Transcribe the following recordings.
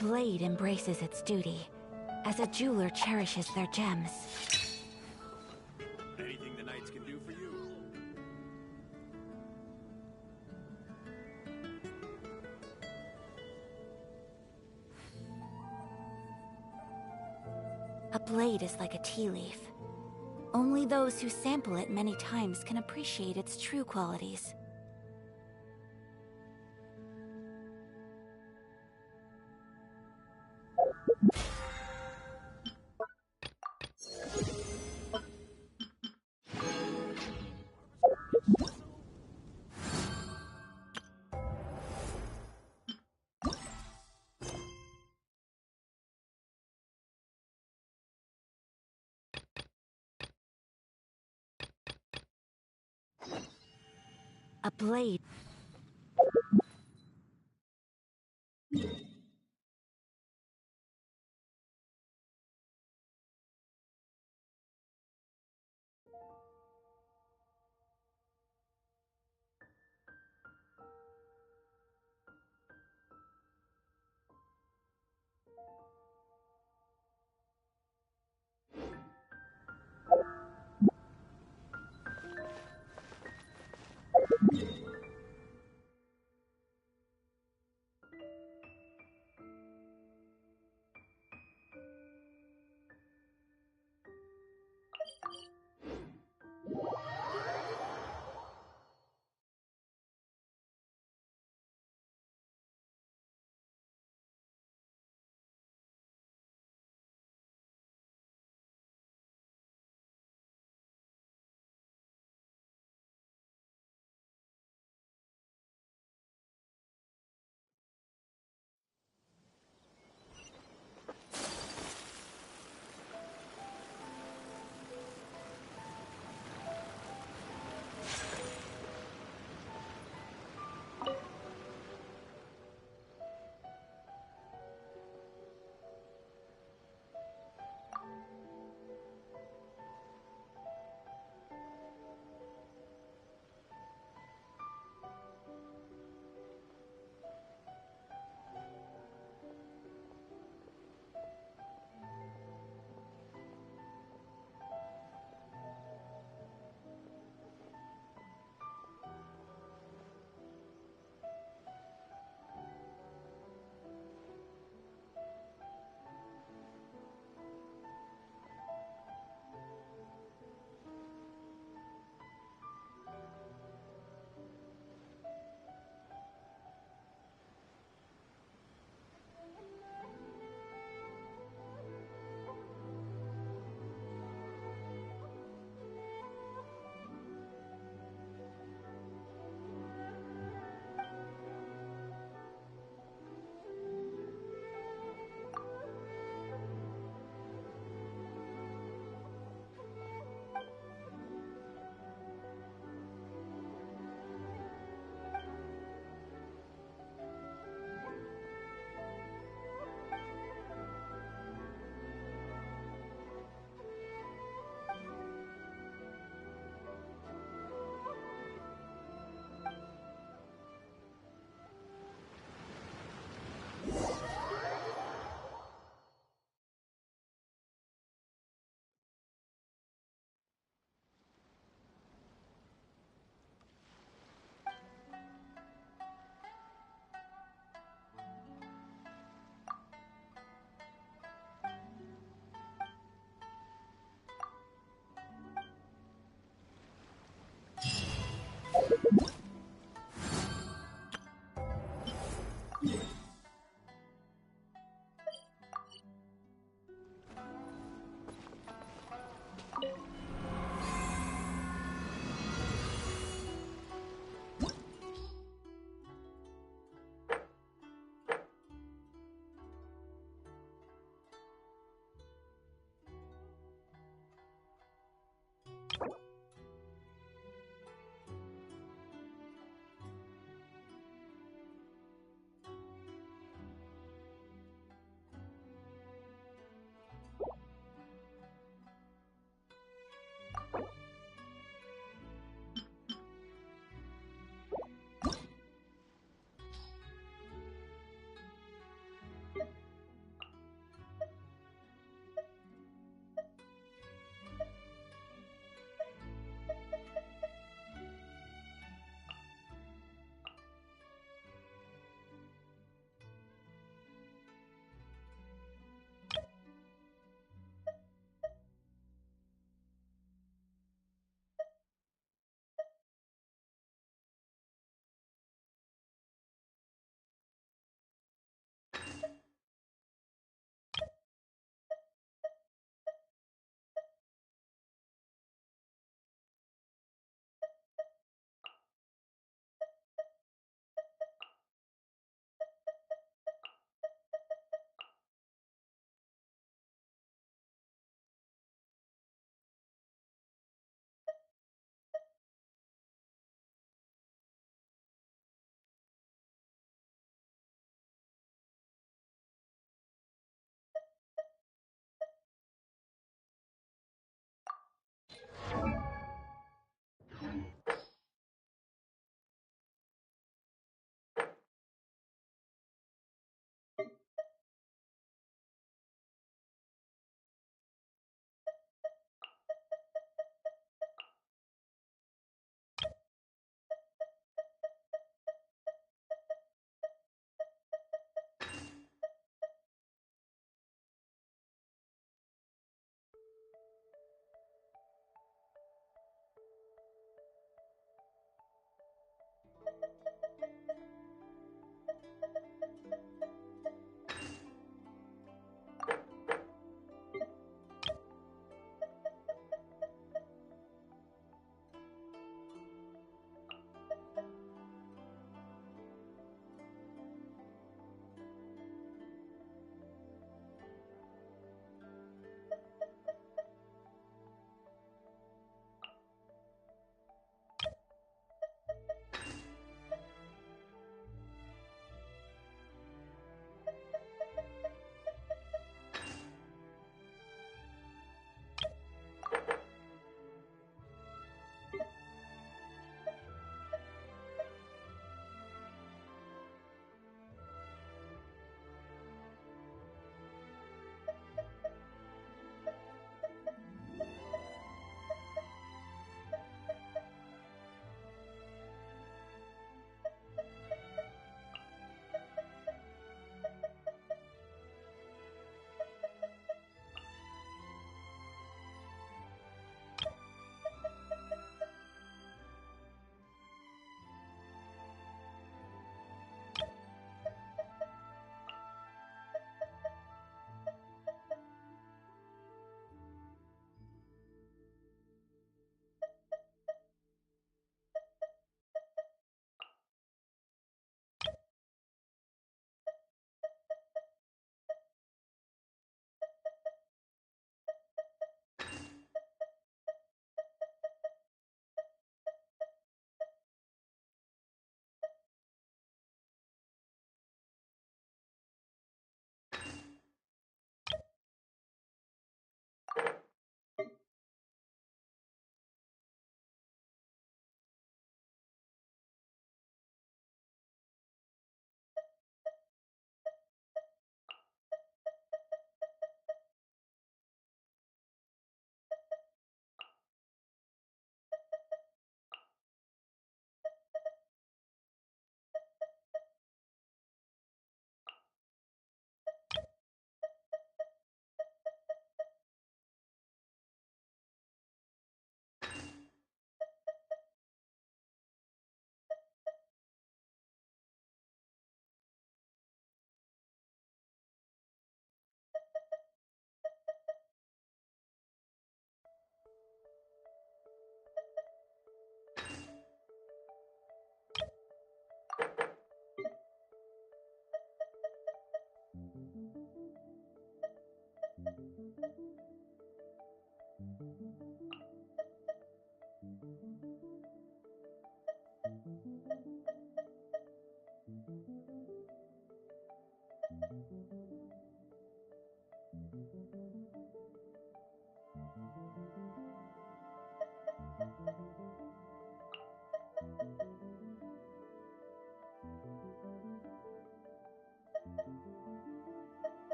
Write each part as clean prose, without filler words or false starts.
blade embraces its duty, as a jeweler cherishes their gems. Anything the knights can do for you? A blade is like a tea leaf. Only those who sample it many times can appreciate its true qualities. A blade.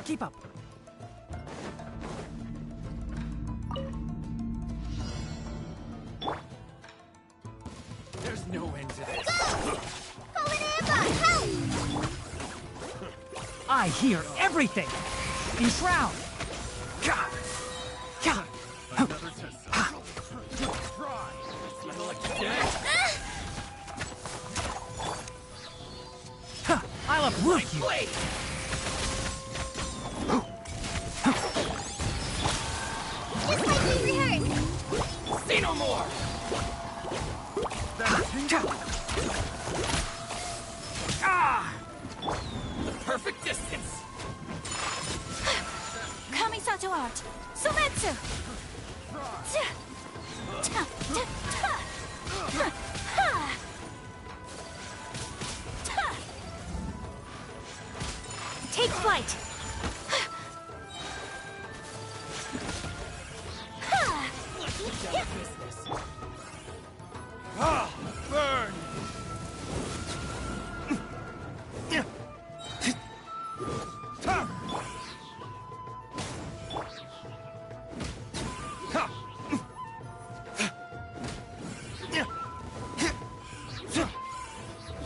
Keep up. There's no end to this. I hear everything! Enshroud! Another test. Try. Smell like dead. I'll uproot you! Wait. This might be rehearsed! Say no more. The perfect distance. Kamisato art! Sumetsu! Take flight! Let's get down to business. Burn.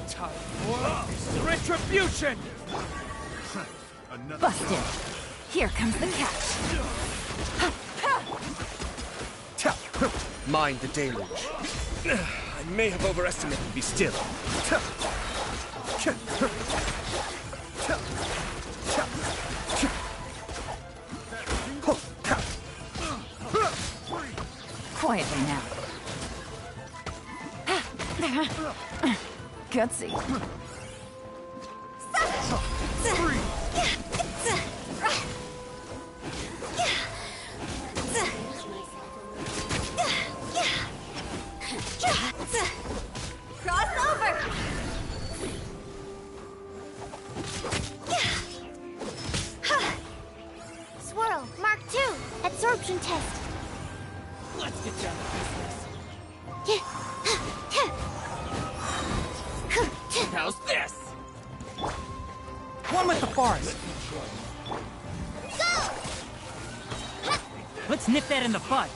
Time for retribution. Busted! Here comes the catch! Mind the deluge. I may have overestimated. Be still. Quietly now. Gutsy. Cross over! Swirl, Mark 2, absorption test. Let's get down to business. How's this? One with the forest! Let's nip that in the bud!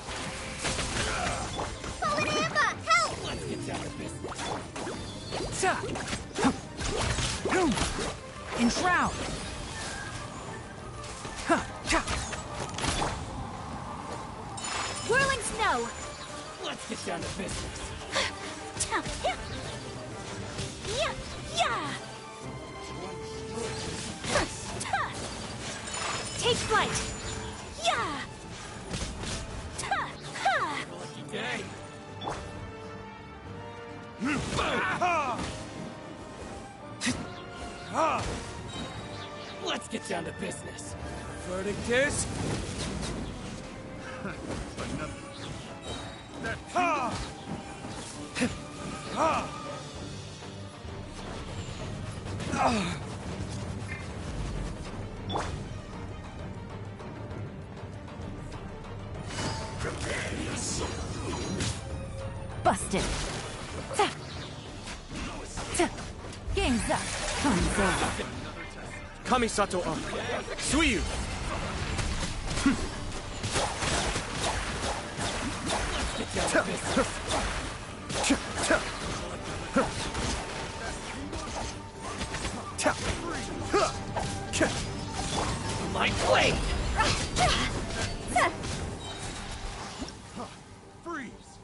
Help! Let's get down to business. Enshroud! Whirling snow! Let's get down to business. Take flight! Lucky day. Let's get down to business. Verdict is... Busted. Ta. Ta. Game's up. Fun's over. Kamisato up. Suiyu! Get down to business. My blade! Freeze!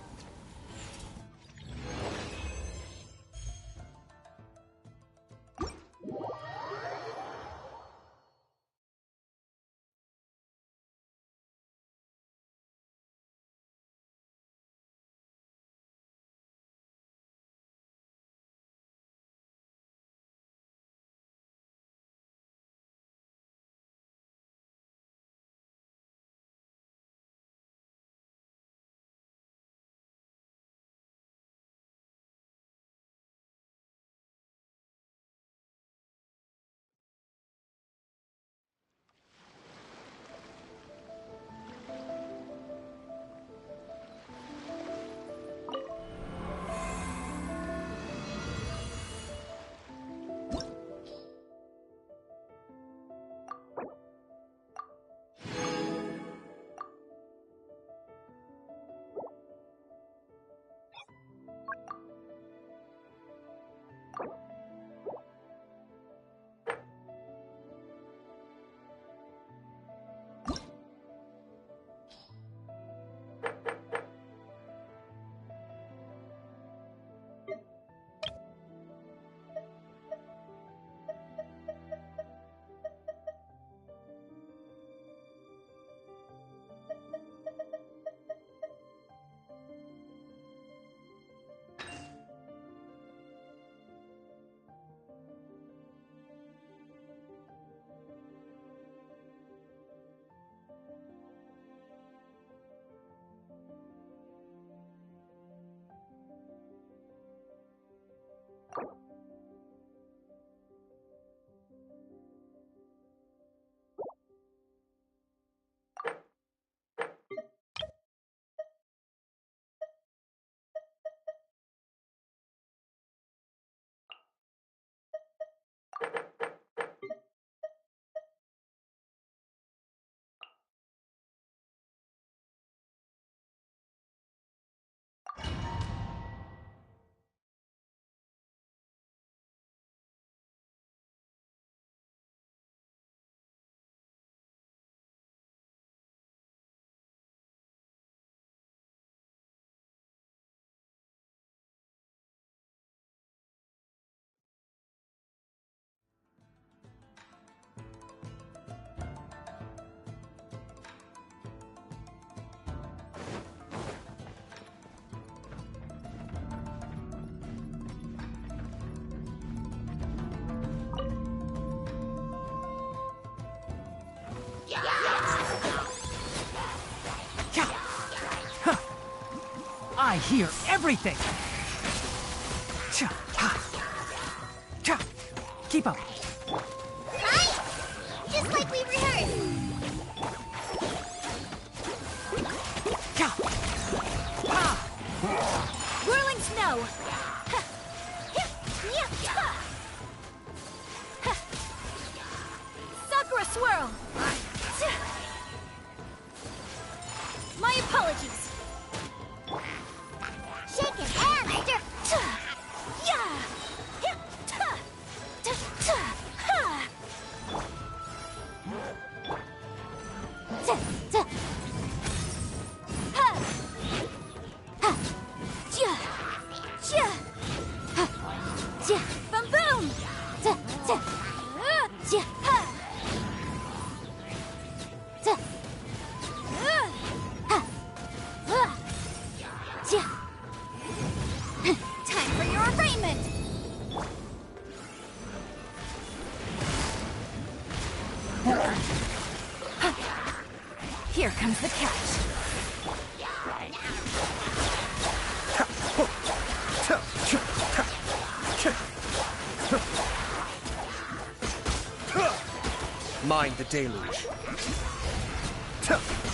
I hear everything! Cha, ha. Cha. Keep up! Right? Just like we rehearsed. Cha. Ha. Whirling snow! Sakura swirl! My apologies! Shake it and Yeah! Bum boom! Time for your arraignment! Here comes the catch. Mind the deluge.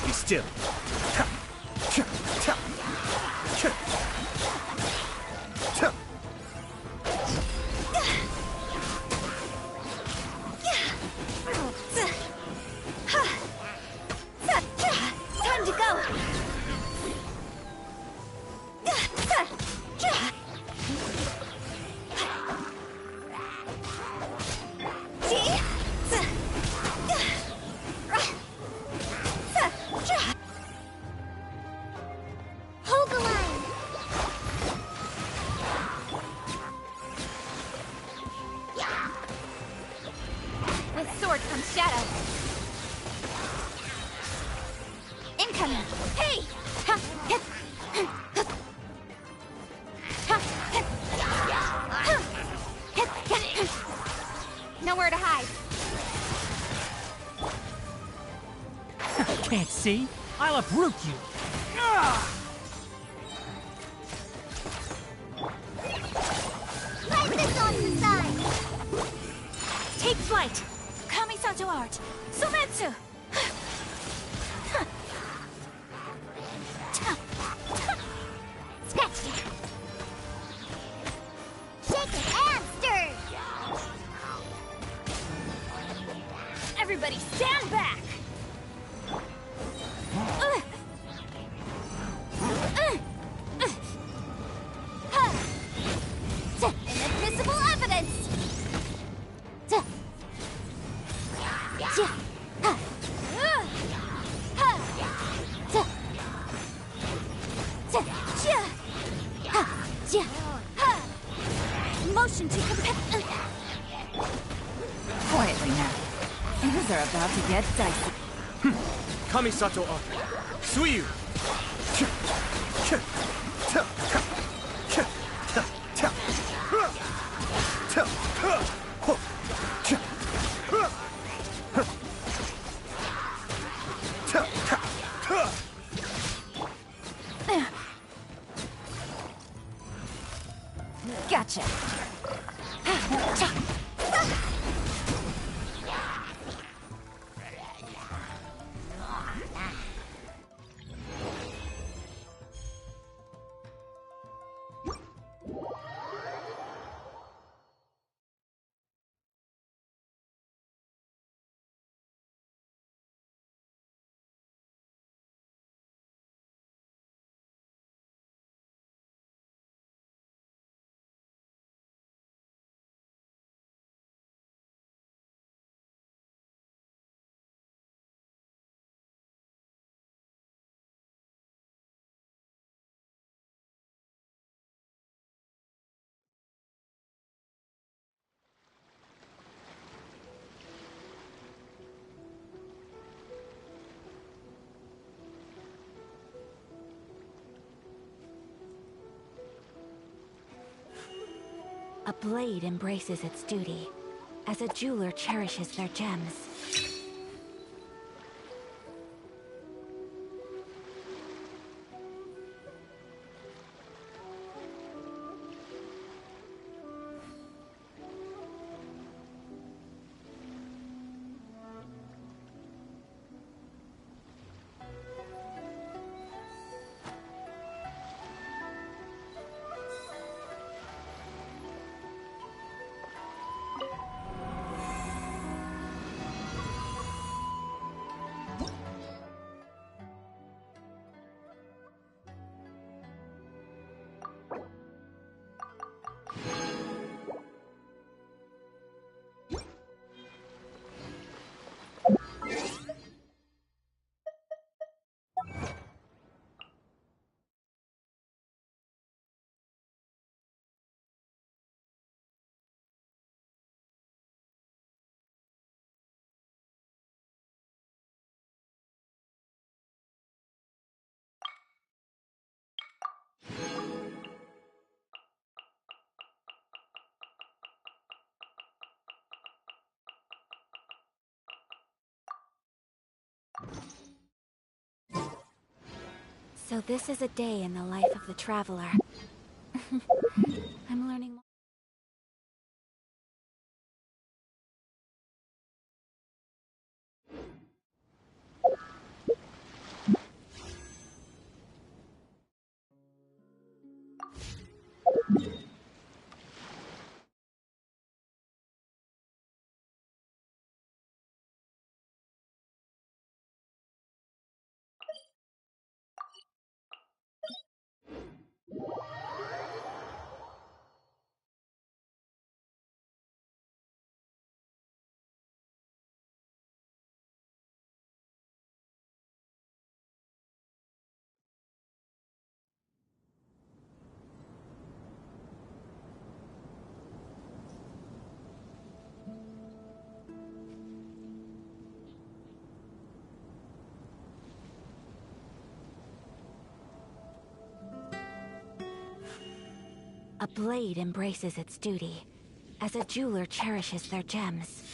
Be still. see? I'll uproot you. Ah! Light this on the side! Take flight! Kamisato art! Sumetsu! Scratch it! Shake it and stir! Everybody stand back! Inadmissible evidence! Motion to Quietly now. Things are about to get dicey. Kamisato up. Suiyu. Gotcha. A blade embraces its duty, as a jeweler cherishes their gems. So this is a day in the life of the traveler. I'm learning more. A blade embraces its duty, as a jeweler cherishes their gems.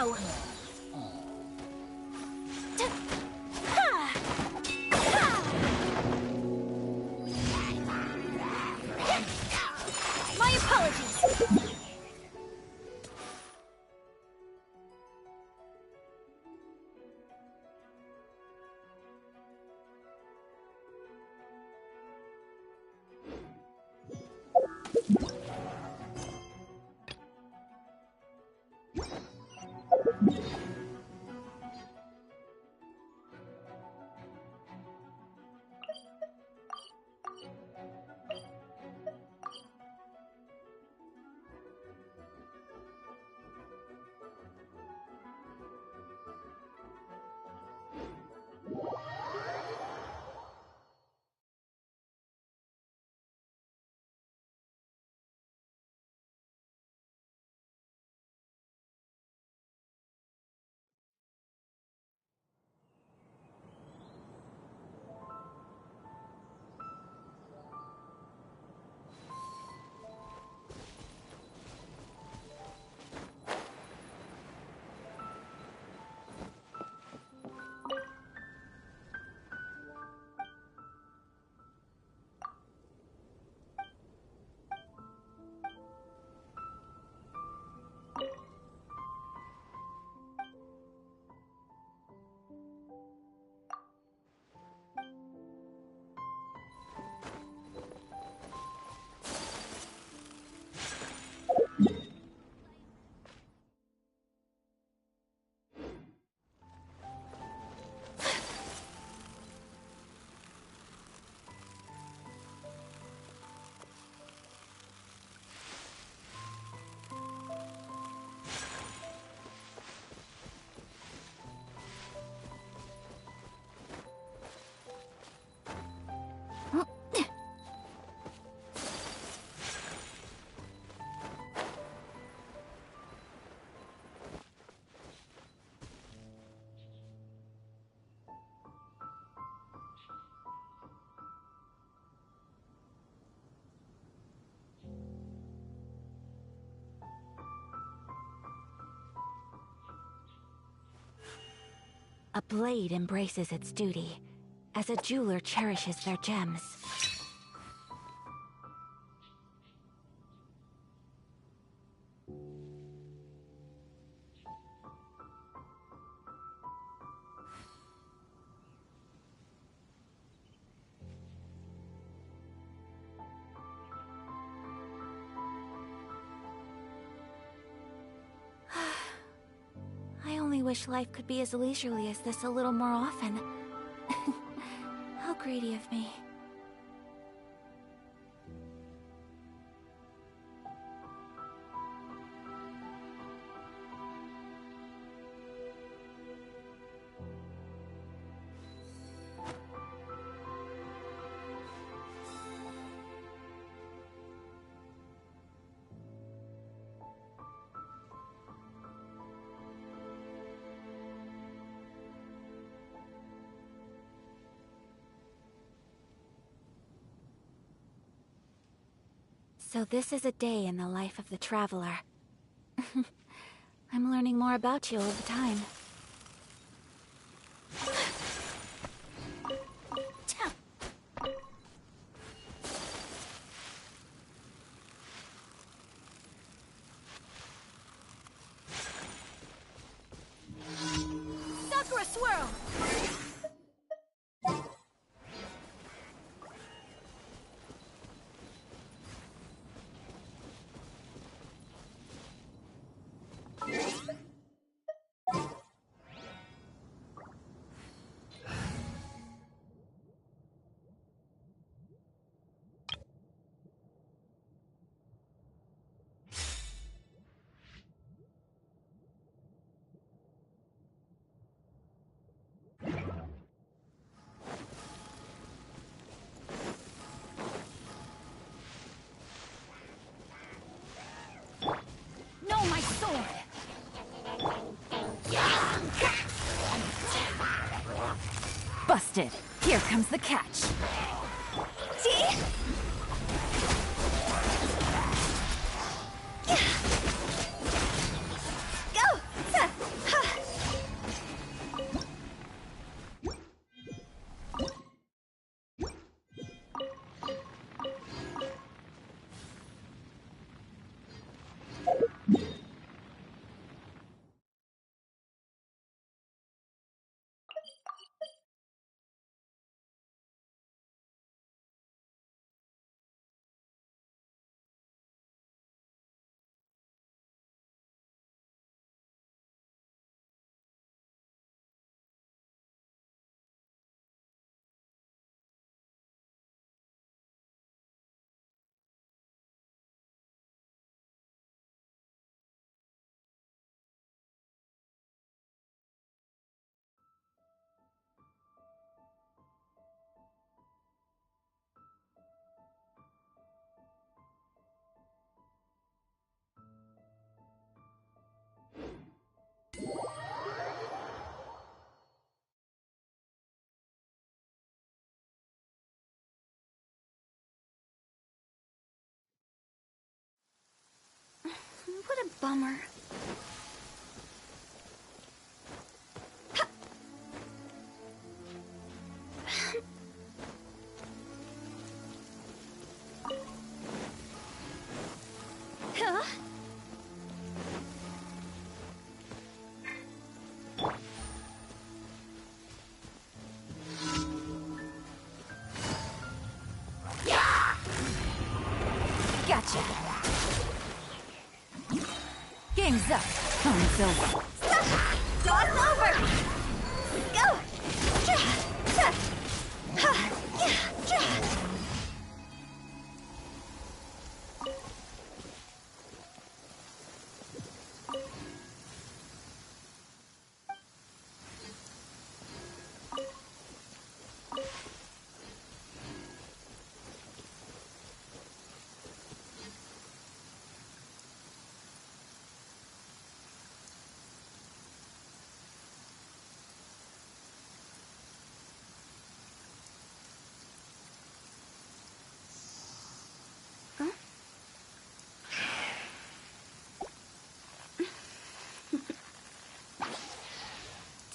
go! My apologies! A blade embraces its duty, as a jeweler cherishes their gems. I only wish life could be as leisurely as this a little more often. How greedy of me. So this is a day in the life of the traveler. I'm learning more about you all the time. Sakura swirl! No, my sword! Busted. Here comes the catch. See? Go! bummer. Gotcha. Game's up. Oh, it's over. Daw's over! Go!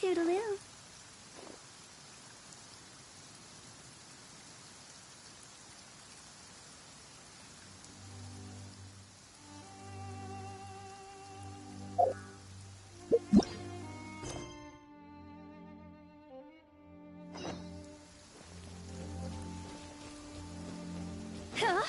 Toodaloo. Huh?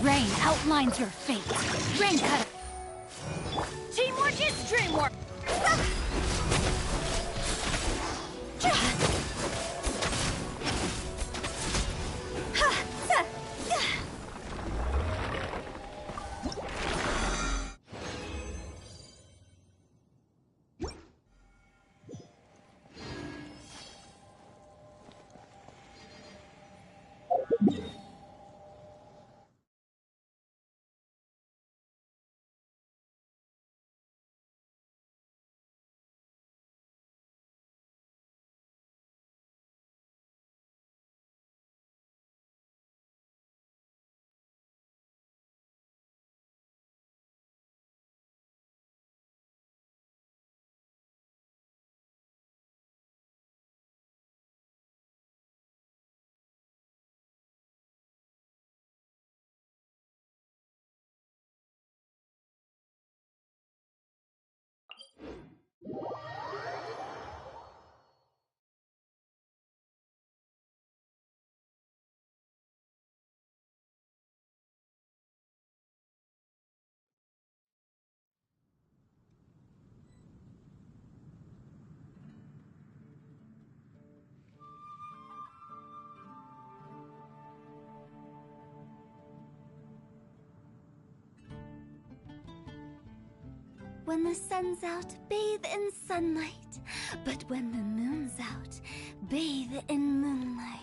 Rain outlines your fate. Rain cutter. Teamwork is dreamwork! When the sun's out, bathe in sunlight. But when the moon's out, bathe in moonlight.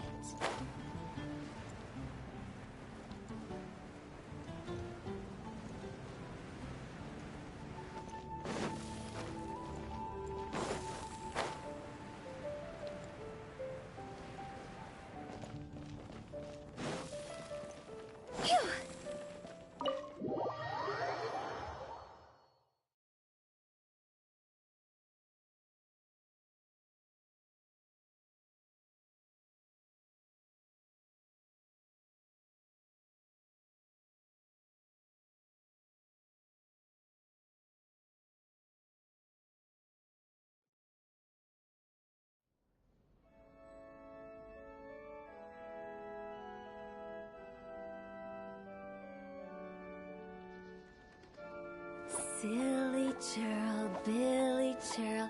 Silly churl, Billy churl,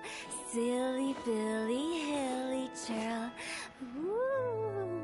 silly Billy, hilly churl. Ooh.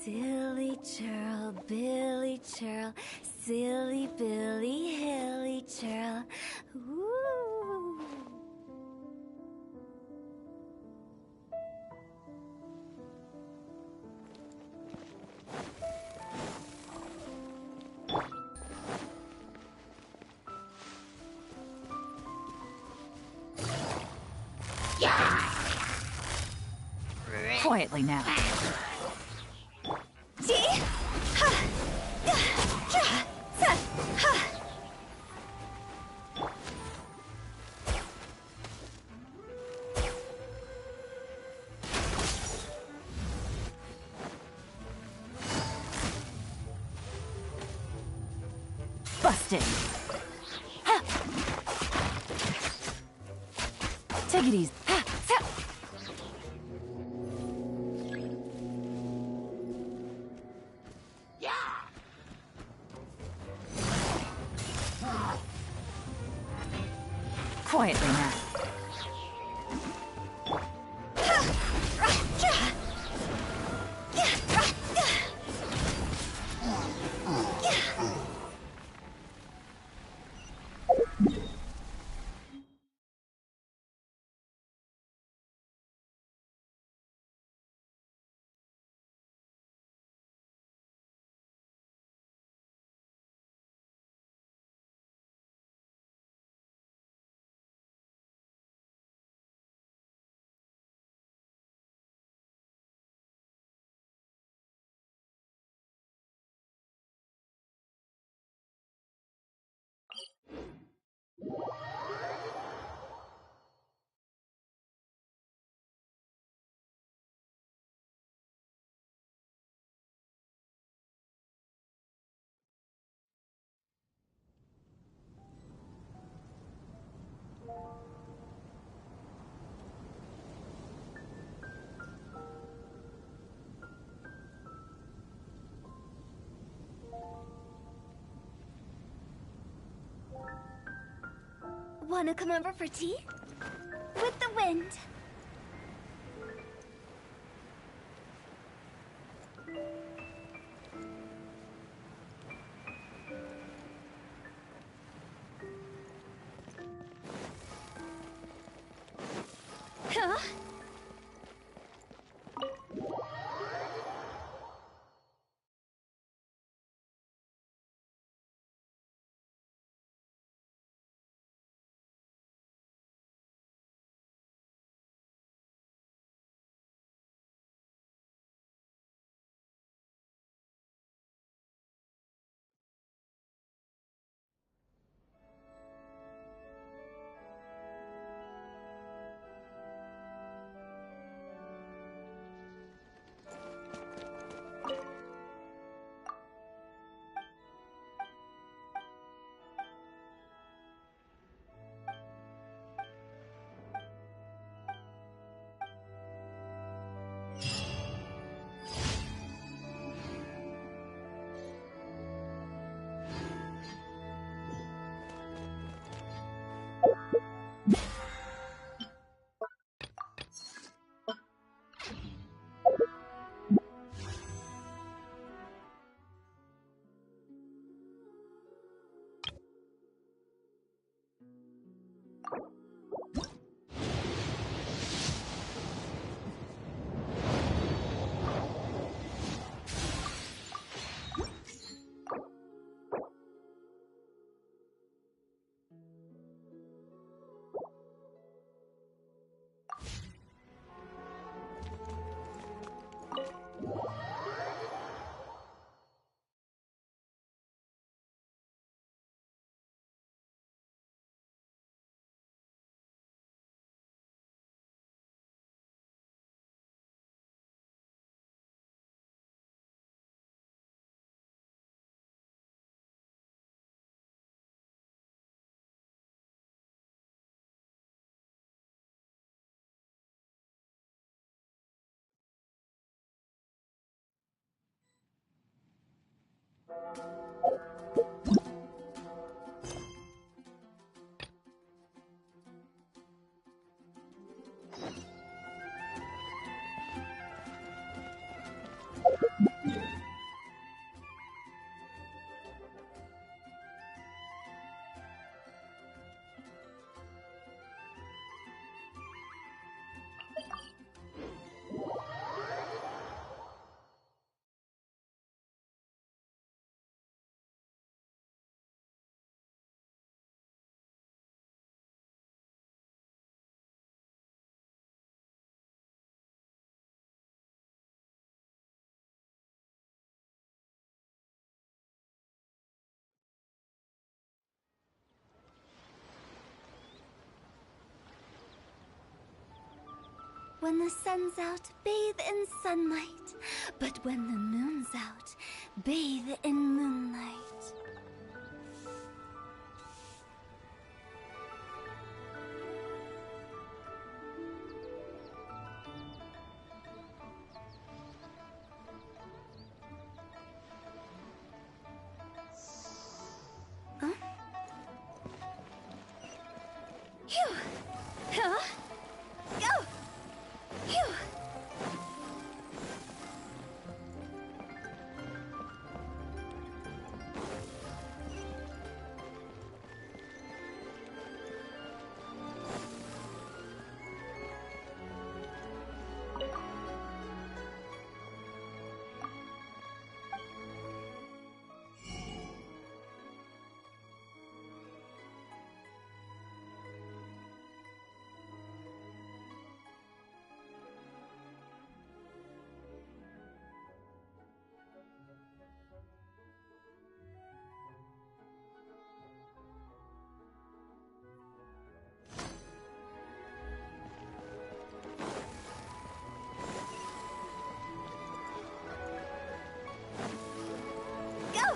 Silly churl, Billy churl, silly Billy, hilly churl. Woo! Quietly now. Busted. Take it easy. Quietly now. Wanna come over for tea? With the wind. Huh? when the sun's out, bathe in sunlight. But when the moon's out, bathe in moonlight. Phew! Huh? Go! Phew! Go!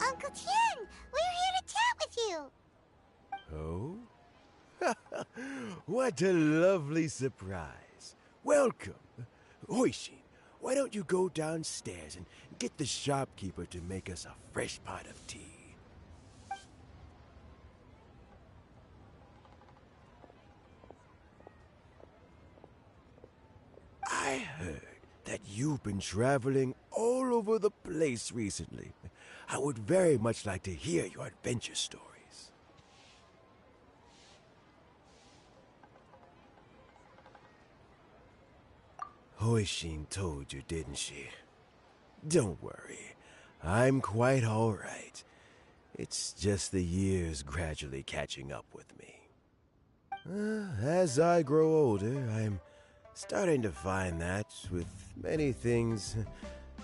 Uncle Tien, we're here to chat with you. Oh? What a lovely surprise. Welcome. Hoishin, why don't you go downstairs and get the shopkeeper to make us a fresh pot of tea? I heard that you've been traveling all over the place recently. I would very much like to hear your adventure stories. Hoishin told you, didn't she? Don't worry. I'm quite all right. It's just the years gradually catching up with me. As I grow older, I'm starting to find that with many things,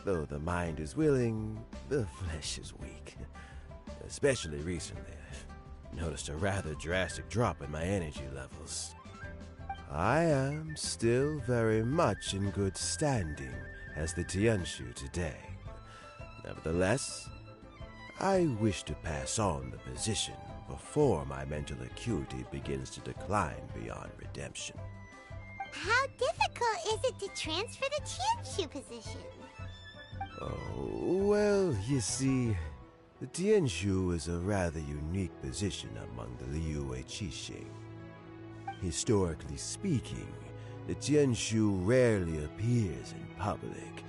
though the mind is willing, the flesh is weak. Especially recently, I've noticed a rather drastic drop in my energy levels. I am still very much in good standing as the Tianshu today. Nevertheless, I wish to pass on the position before my mental acuity begins to decline beyond redemption. How difficult is it to transfer the Tianshu position? Oh, well, you see, the Tianshu is a rather unique position among the Liyue Qixing. Historically speaking, the Tianshu rarely appears in public.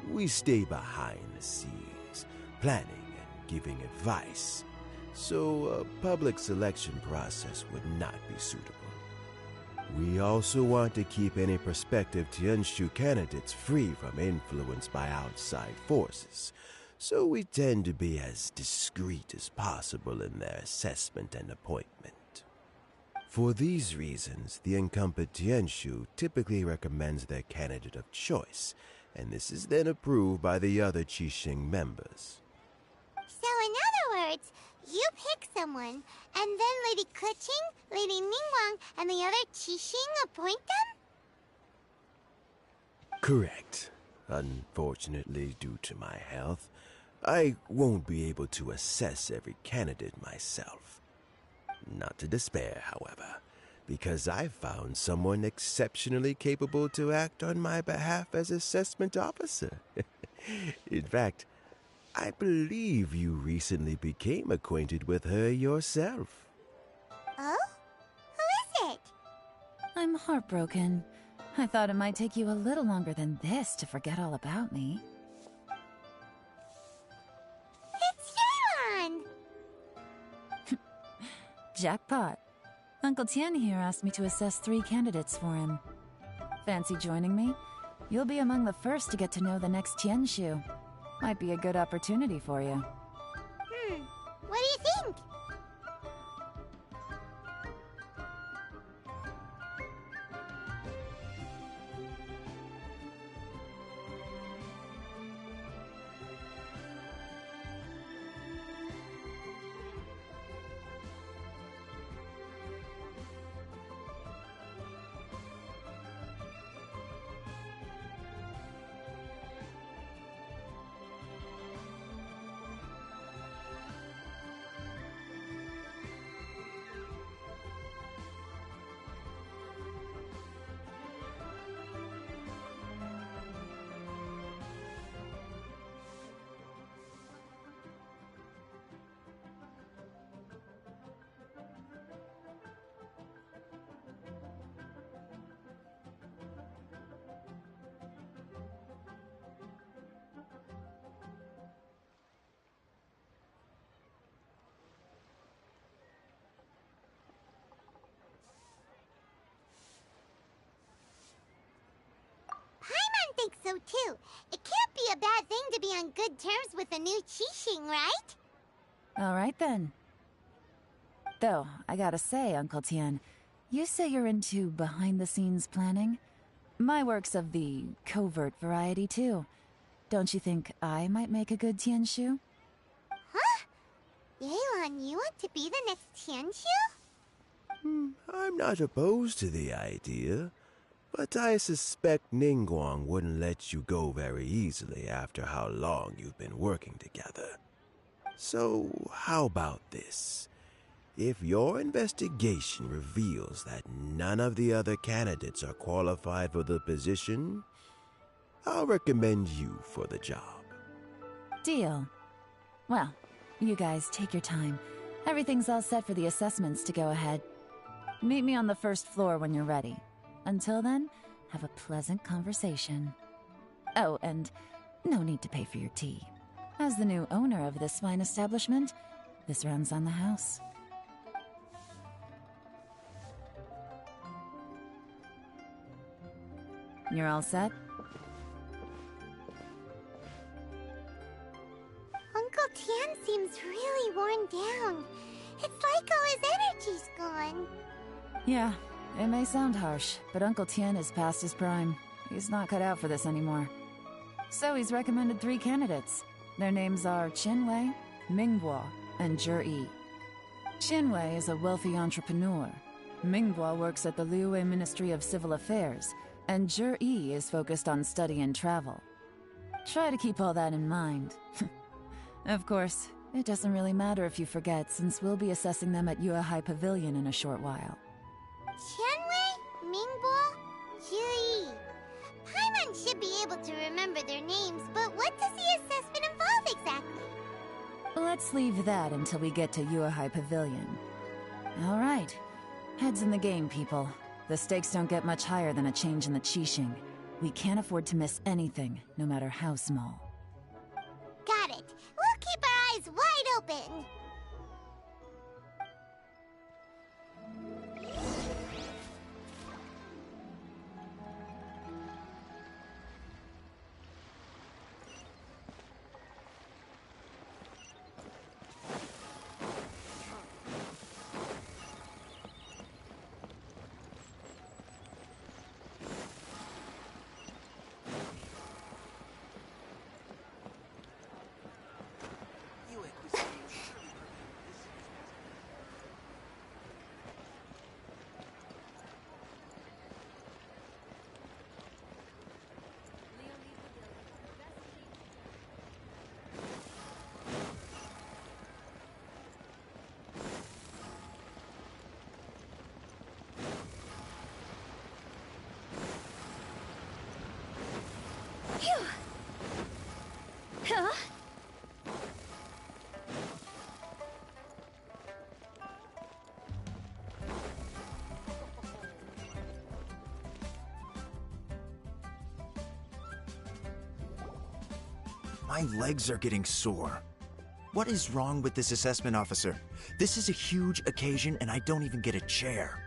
We stay behind the scenes, planning and giving advice, so a public selection process would not be suitable. We also want to keep any prospective Tianshu candidates free from influence by outside forces, so we tend to be as discreet as possible in their assessment and appointment. For these reasons, the incumbent Tianshu typically recommends their candidate of choice, and this is then approved by the other Qixing members. So in other words, you pick someone, and then Lady Keqing, Lady Ningguang, and the other Qixing appoint them? Correct. Unfortunately, due to my health, I won't be able to assess every candidate myself. Not to despair, however, because I found someone exceptionally capable to act on my behalf as assessment officer. In fact, I believe you recently became acquainted with her yourself. Oh? Who is it? I'm heartbroken. I thought it might take you a little longer than this to forget all about me. It's Yelan! Jackpot. Uncle Tien here asked me to assess 3 candidates for him. Fancy joining me? You'll be among the first to get to know the next Tianshu. Might be a good opportunity for you. What do you think? I think so too. It can't be a bad thing to be on good terms with a new Qixing, right? Alright then. Though, I gotta say, Uncle Tian, you say you're into behind-the-scenes planning? My work's of the covert variety too. Don't you think I might make a good Tianshu? Huh? Yelan, you want to be the next Tianshu? I'm not opposed to the idea, but I suspect Ningguang wouldn't let you go very easily after how long you've been working together. So, how about this? If your investigation reveals that none of the other candidates are qualified for the position, I'll recommend you for the job. Deal. Well, you guys take your time. Everything's all set for the assessments to go ahead. Meet me on the first floor when you're ready. Until then, have a pleasant conversation. Oh, and no need to pay for your tea. As the new owner of this fine establishment, this runs on the house. You're all set? Uncle Tian seems really worn down. It's like all his energy's gone. Yeah, it may sound harsh, but Uncle Tian is past his prime. He's not cut out for this anymore. So he's recommended 3 candidates. Their names are Qinwei, Mingguo, and Zhi. Qinwei is a wealthy entrepreneur. Mingguo works at the Liyue Ministry of Civil Affairs, and Zhi is focused on study and travel. Try to keep all that in mind. Of course, it doesn't really matter if you forget, since we'll be assessing them at Yuehai Pavilion in a short while. Qianwei, Mingguo, Zhi. Paimon should be able to remember their names, but what does the assessment involve exactly? Let's leave that until we get to Yuehai Pavilion. All right. Heads in the game, people. The stakes don't get much higher than a change in the Qixing. We can't afford to miss anything, no matter how small. Got it. We'll keep our eyes wide open. My legs are getting sore. What is wrong with this assessment officer? This is a huge occasion and I don't even get a chair.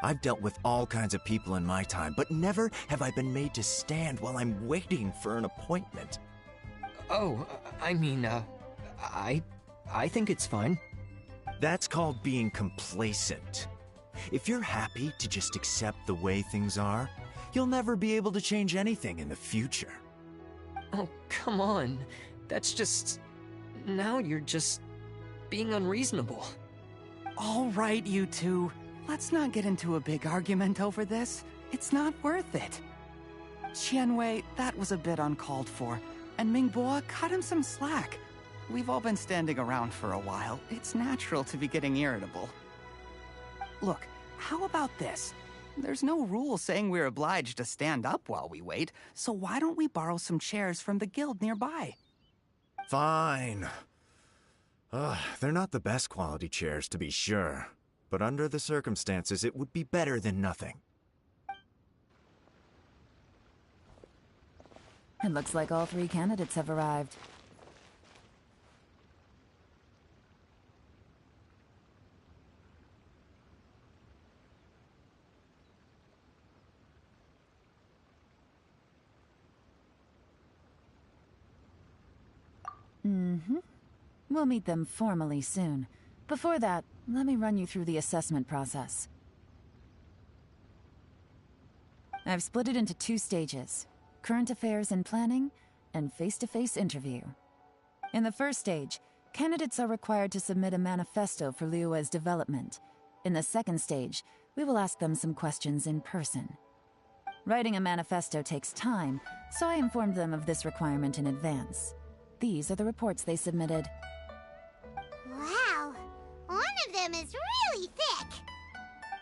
I've dealt with all kinds of people in my time, but never have I been made to stand while I'm waiting for an appointment. Oh, I mean, I think it's fine. That's called being complacent. If you're happy to just accept the way things are, you'll never be able to change anything in the future. Oh, come on. That's just... Now you're just... being unreasonable. All right, you two. Let's not get into a big argument over this. It's not worth it. Qianwei, that was a bit uncalled for. And Mingbo, cut him some slack. We've all been standing around for a while. It's natural to be getting irritable. Look, how about this? There's no rule saying we're obliged to stand up while we wait, so why don't we borrow some chairs from the guild nearby? Fine. They're not the best quality chairs, to be sure. But under the circumstances, it would be better than nothing. It looks like all 3 candidates have arrived. We'll meet them formally soon. Before that, let me run you through the assessment process. I've split it into 2 stages: current affairs and planning, and face-to-face interview. In the first stage, candidates are required to submit a manifesto for Liyue's development. In the second stage, we will ask them some questions in person. Writing a manifesto takes time, so I informed them of this requirement in advance. These are the reports they submitted. Wow, one of them is really thick.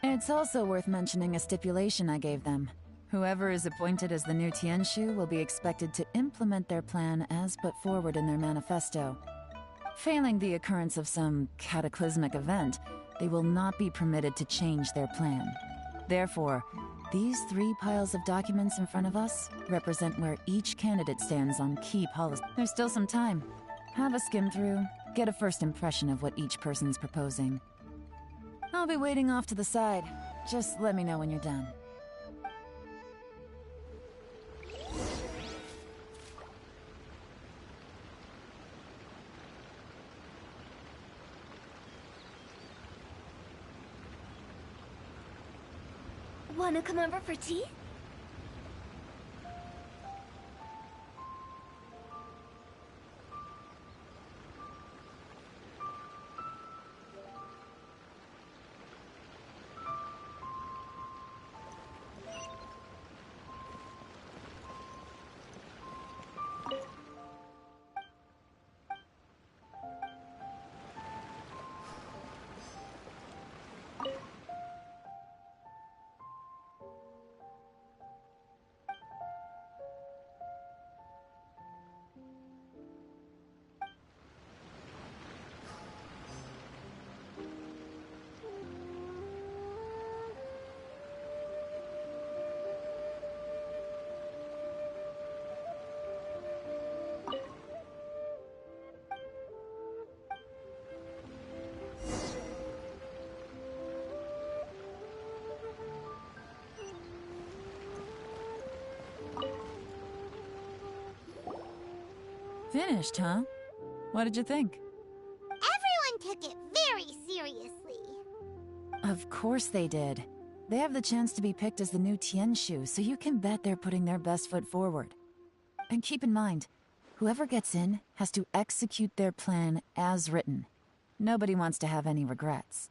It's also worth mentioning a stipulation I gave them. Whoever is appointed as the new Tianshu will be expected to implement their plan as put forward in their manifesto. Failing the occurrence of some cataclysmic event, they will not be permitted to change their plan. Therefore, these 3 piles of documents in front of us represent where each candidate stands on key policies. There's still some time. Have a skim through, get a first impression of what each person's proposing. I'll be waiting off to the side. Just let me know when you're done. Wanna come over for tea? Finished, huh? What did you think? Everyone took it very seriously. Of course they did. They have the chance to be picked as the new Tianshu, so you can bet they're putting their best foot forward. And keep in mind, whoever gets in has to execute their plan as written. Nobody wants to have any regrets.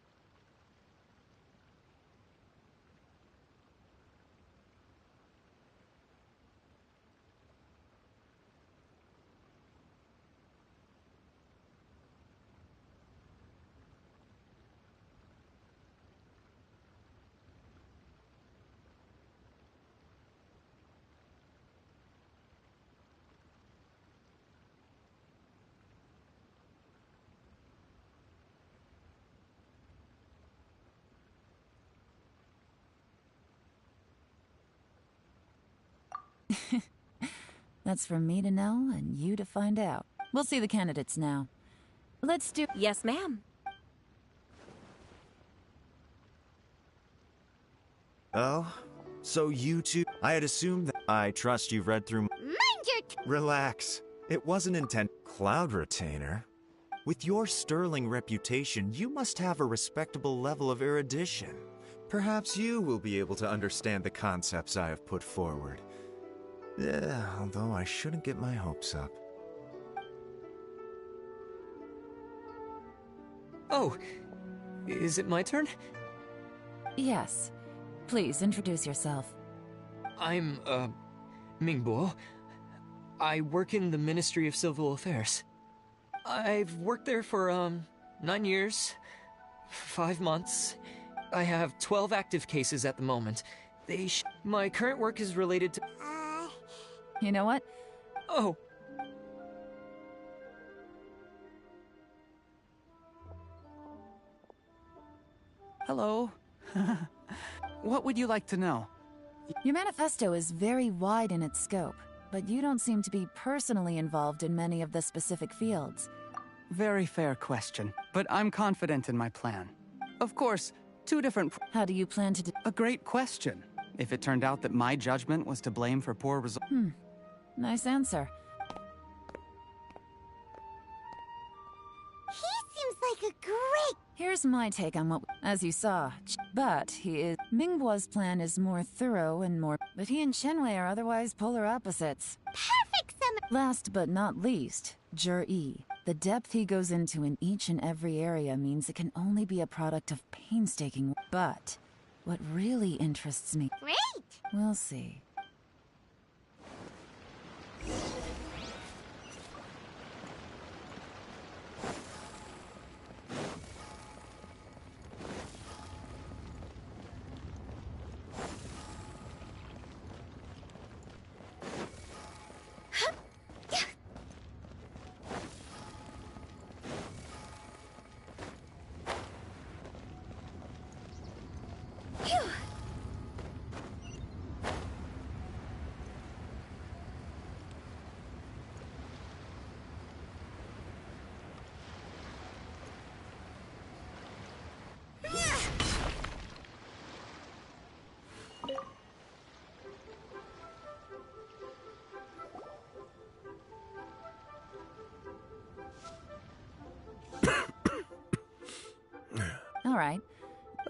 That's for me to know and you to find out. We'll see the candidates now. Let's do— Yes, ma'am. Oh? So you two... I had assumed that... I trust you've read through... Mind your... Relax. It wasn't intent... Cloud Retainer? With your sterling reputation, you must have a respectable level of erudition. Perhaps you will be able to understand the concepts I have put forward. Yeah, although I shouldn't get my hopes up. Oh, is it my turn? Yes. Please introduce yourself. I'm, Mingbo. I work in the Ministry of Civil Affairs. I've worked there for, 9 years, 5 months. I have 12 active cases at the moment. My current work is related to... You know what? Oh. Hello. What would you like to know? Your manifesto is very wide in its scope, but you don't seem to be personally involved in many of the specific fields. Very fair question, but I'm confident in my plan. Of course, 2 different... How do you plan to A great question. If it turned out that my judgment was to blame for poor results... Nice answer. He seems like a great... Here's my take on what... As you saw, but he is... Mingbo's plan is more thorough and more... But he and Shenwei are otherwise polar opposites. Perfect summary. Last but not least, Jur-E. The depth he goes into in each and every area means it can only be a product of painstaking... But what really interests me... Great. We'll see. All right.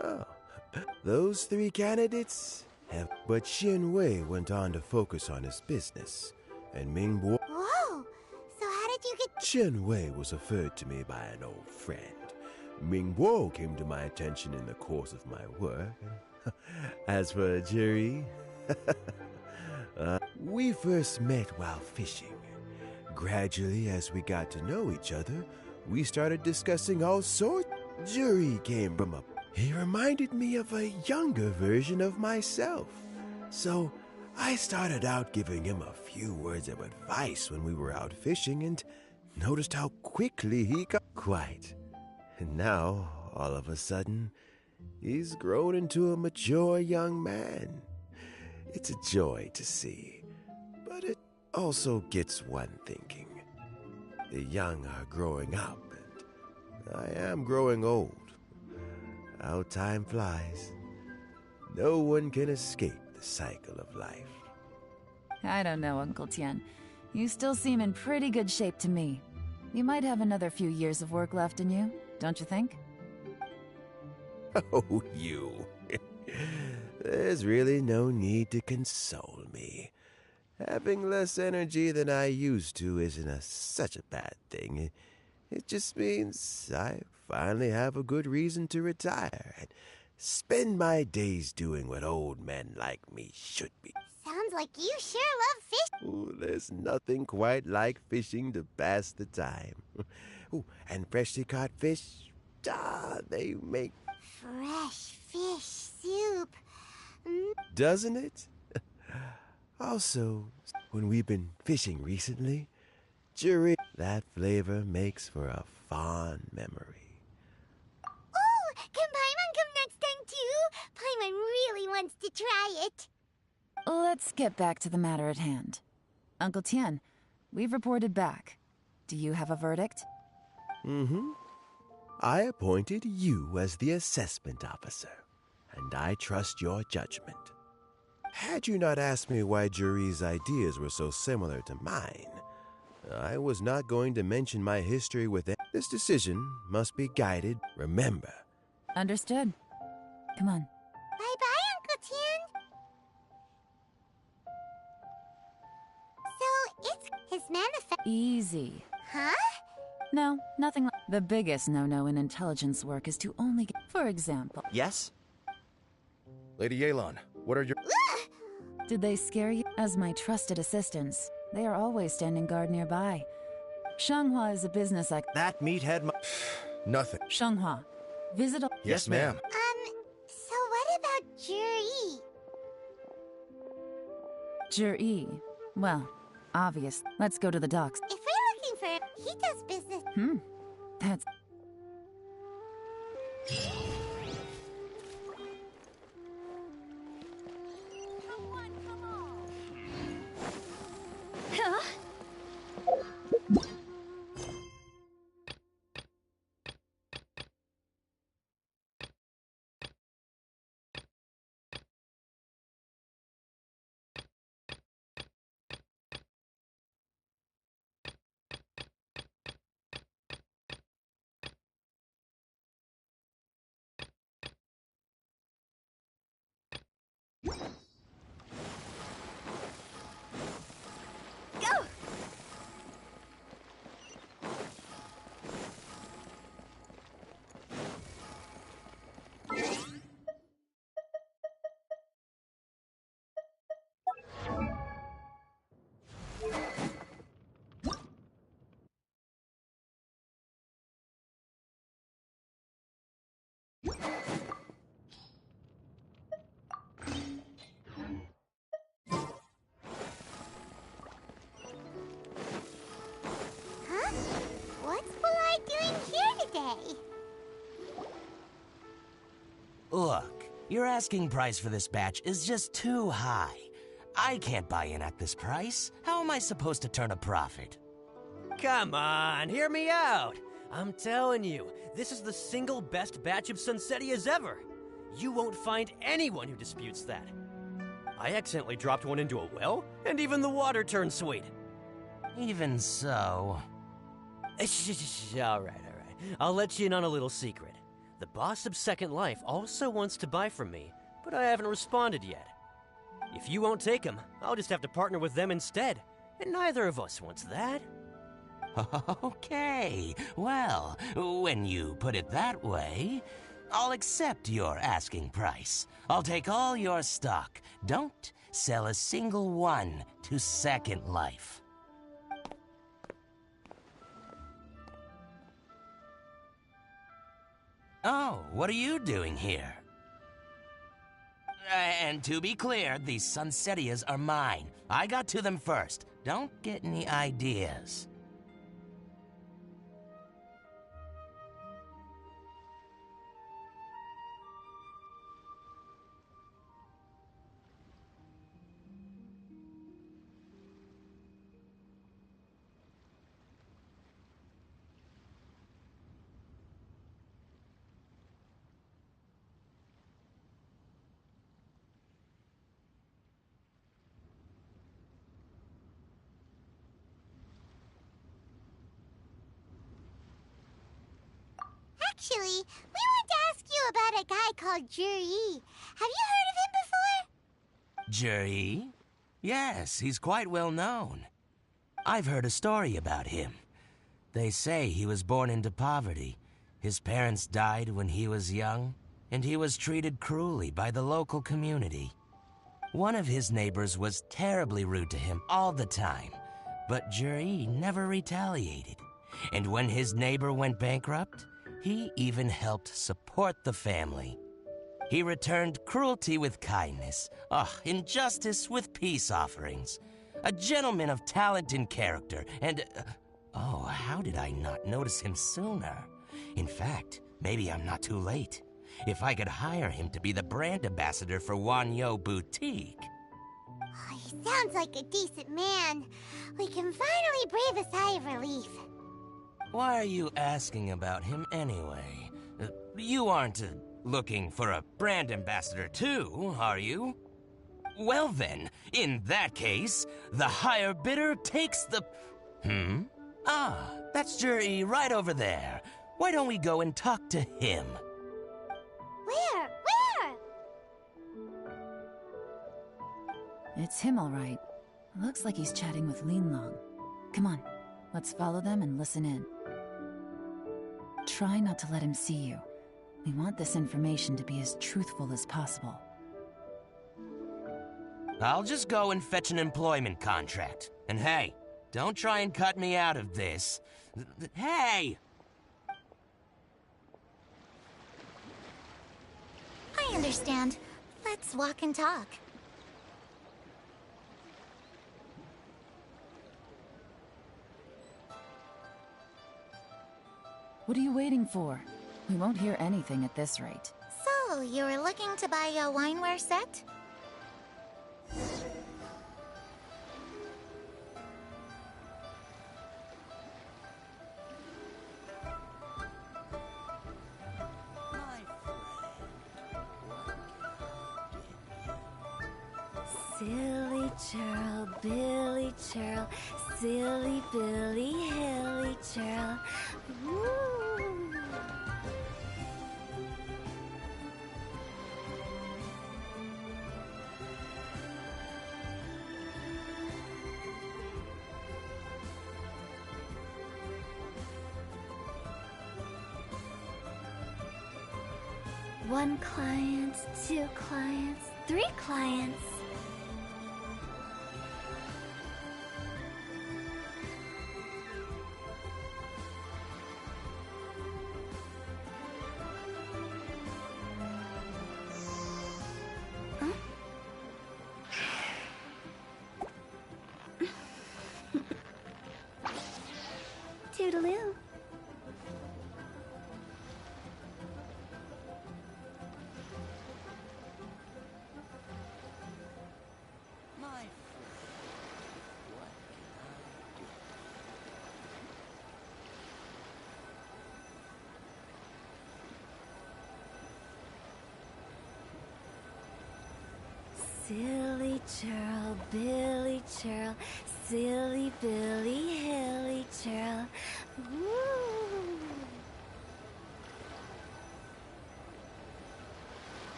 Oh, those 3 candidates have... But Shenwei went on to focus on his business, and Mingbo... Whoa. So how did you get... Shenwei was referred to me by an old friend. Mingbo came to my attention in the course of my work. As for Jerry, we first met while fishing. Gradually, as we got to know each other, we started discussing all sorts. Jerry came from a... He reminded me of a younger version of myself. So I started out giving him a few words of advice when we were out fishing and noticed how quickly he got quiet. And now, all of a sudden, he's grown into a mature young man. It's a joy to see, but it also gets one thinking. The young are growing up, and I am growing old. How time flies. No one can escape the cycle of life. I don't know, Uncle Tian. You still seem in pretty good shape to me. You might have another few years of work left in you, don't you think? Oh, you. There's really no need to console me. Having less energy than I used to isn't such a bad thing. It just means I finally have a good reason to retire and spend my days doing what old men like me should be. Sounds like you sure love fish. Ooh, there's nothing quite like fishing to pass the time. Ooh, and freshly caught fish, they make... Fresh fish soup. Doesn't it? Also, when we've been fishing recently, that flavor makes for a fond memory. Oh, can Paimon come next time too? Paimon really wants to try it. Let's get back to the matter at hand. Uncle Tian, we've reported back. Do you have a verdict? I appointed you as the assessment officer. and I trust your judgment. Had you not asked me why Juri's ideas were so similar to mine, I was not going to mention my history with it. This decision must be guided, remember. Understood. Come on. Bye-bye, Uncle Tien. So, it's his manifest. Easy. Huh? No, nothing like... The biggest no-no in intelligence work is to only get... For example... Yes? Lady Yelan, what are your... Did they scare you? As my trusted assistants, they are always standing guard nearby. Shanghua is a business like... That meathead Nothing. Shanghua, visit... Yes, ma'am. So what about Juri? Juri. Well, obvious. Let's go to the docks. If we're looking for him, he does business. That's... Huh? What's Bulai doing here today? Look, your asking price for this batch is just too high. I can't buy in at this price. How am I supposed to turn a profit? Come on, hear me out. I'm telling you, this is the single best batch of Sunsetias ever. You won't find anyone who disputes that. I accidentally dropped one into a well, and even the water turned sweet. Even so... All right. I'll let you in on a little secret. The boss of Second Life also wants to buy from me, but I haven't responded yet. If you won't take him, I'll just have to partner with them instead, and neither of us wants that. Okay, well, when you put it that way, I'll accept your asking price. I'll take all your stock. Don't sell a single one to Second Life. Oh, what are you doing here? And to be clear, these Sunsetias are mine. I got to them first. Don't get any ideas. Actually, we want to ask you about a guy called Juri. Have you heard of him before? Juri? Yes, he's quite well known. I've heard a story about him. They say he was born into poverty. His parents died when he was young, and he was treated cruelly by the local community. One of his neighbors was terribly rude to him all the time, but Juri never retaliated. And when his neighbor went bankrupt, he even helped support the family. He returned cruelty with kindness, injustice with peace offerings. A gentleman of talent and character, and... how did I not notice him sooner? In fact, maybe I'm not too late. If I could hire him to be the brand ambassador for Wanyo Boutique. Oh, he sounds like a decent man. We can finally breathe a sigh of relief. Why are you asking about him anyway? You aren't Looking for a brand ambassador too, are you? Well then, in that case, the higher bidder takes the... Ah, that's Juri right over there. Why don't we go and talk to him? Where? It's him, all right. Looks like he's chatting with Linlong. Come on, let's follow them and listen in. Try not to let him see you. We want this information to be as truthful as possible. I'll just go and fetch an employment contract. And hey, don't try and cut me out of this. Hey! I understand. Let's walk and talk. What are you waiting for? We won't hear anything at this rate. So, you were looking to buy a wineware set? Silly churl, Billy churl, silly Billy, hilly churl. Woo! One client, two clients, three clients. Toodaloo. Silly churl, Billy churl, silly Billy, hilly churl. Woo!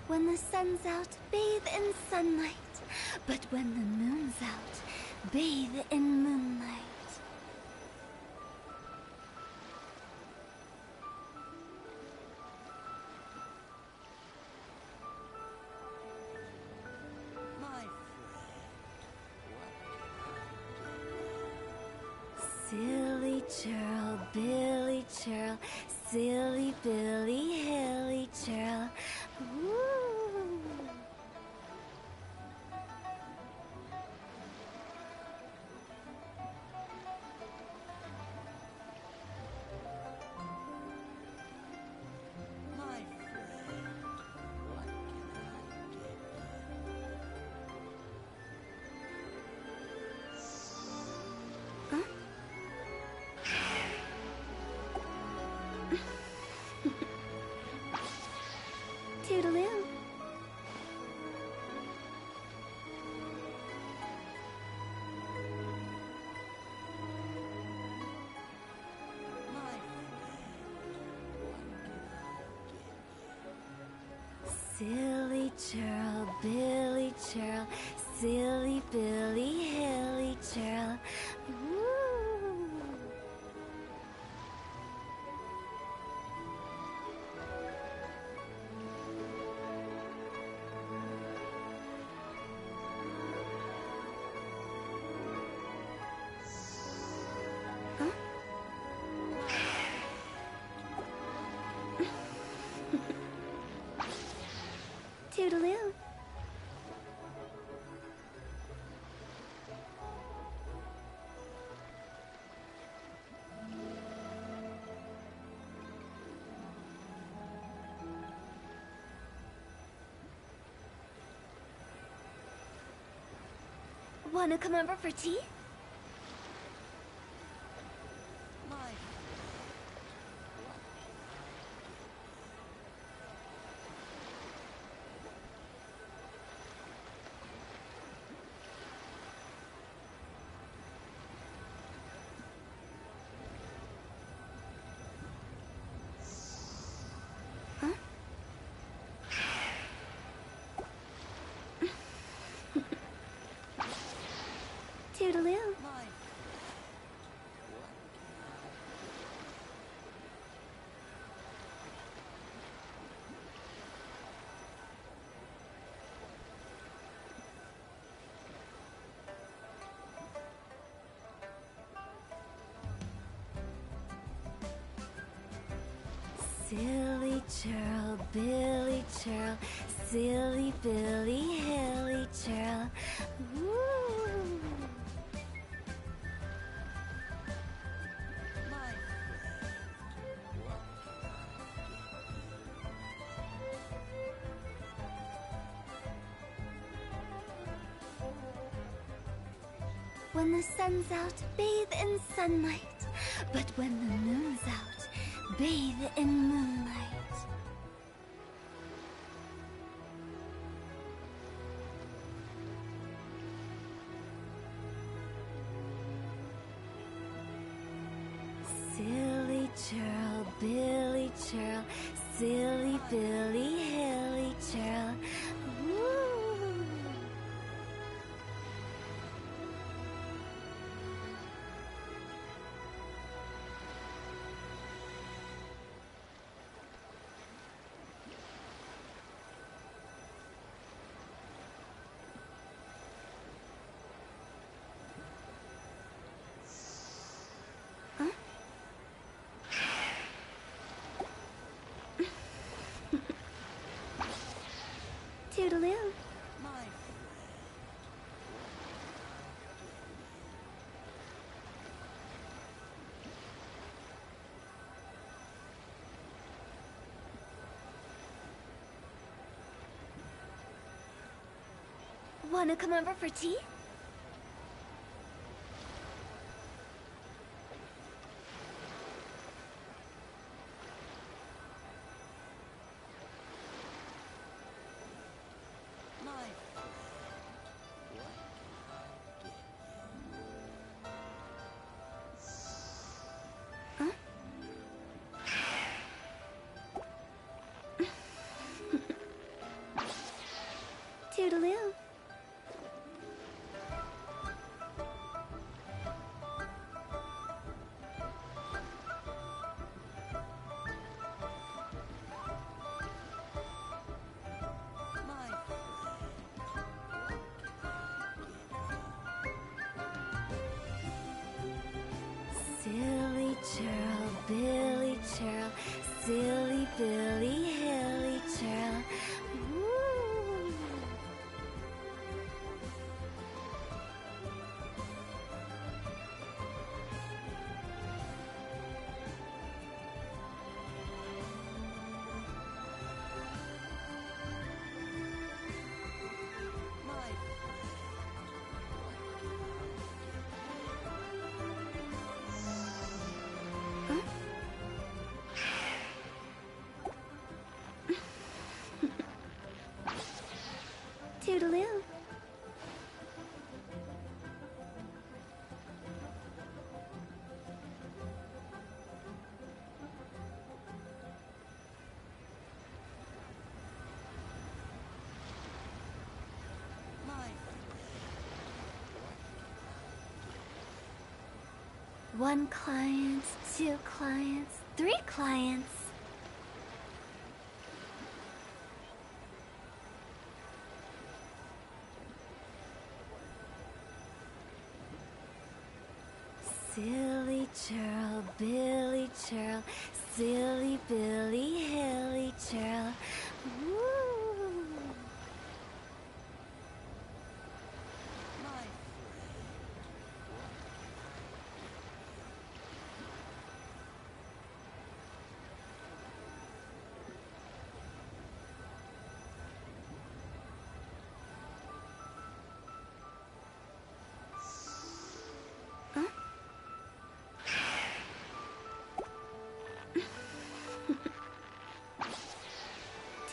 When the sun's out, bathe in sunlight. But when the moon's out, bathe in moonlight. Silly churl, Billy churl, silly Billy, hilly churl. Woo! Toodaloo. Silly churl, Billy churl, silly Billy, hilly churl. Woo! Toodaloo. Wanna come over for tea? Toodaloo. Silly churl, Billy churl, silly Billy, hilly churl. Woo! When the sun's out, bathe in sunlight. But when the moon's out, bathe in moonlight. Silly churl, Billy churl, silly Billy, hilly churl. Woo! Toodaloo. Wanna come over for tea? Toodaloo. Silly churl, Billy churl, silly Billy, hilly churl. Woo! Toodaloo. One client, two clients, three clients. Silly churl, Billy churl, silly Billy, hilly churl. Woo!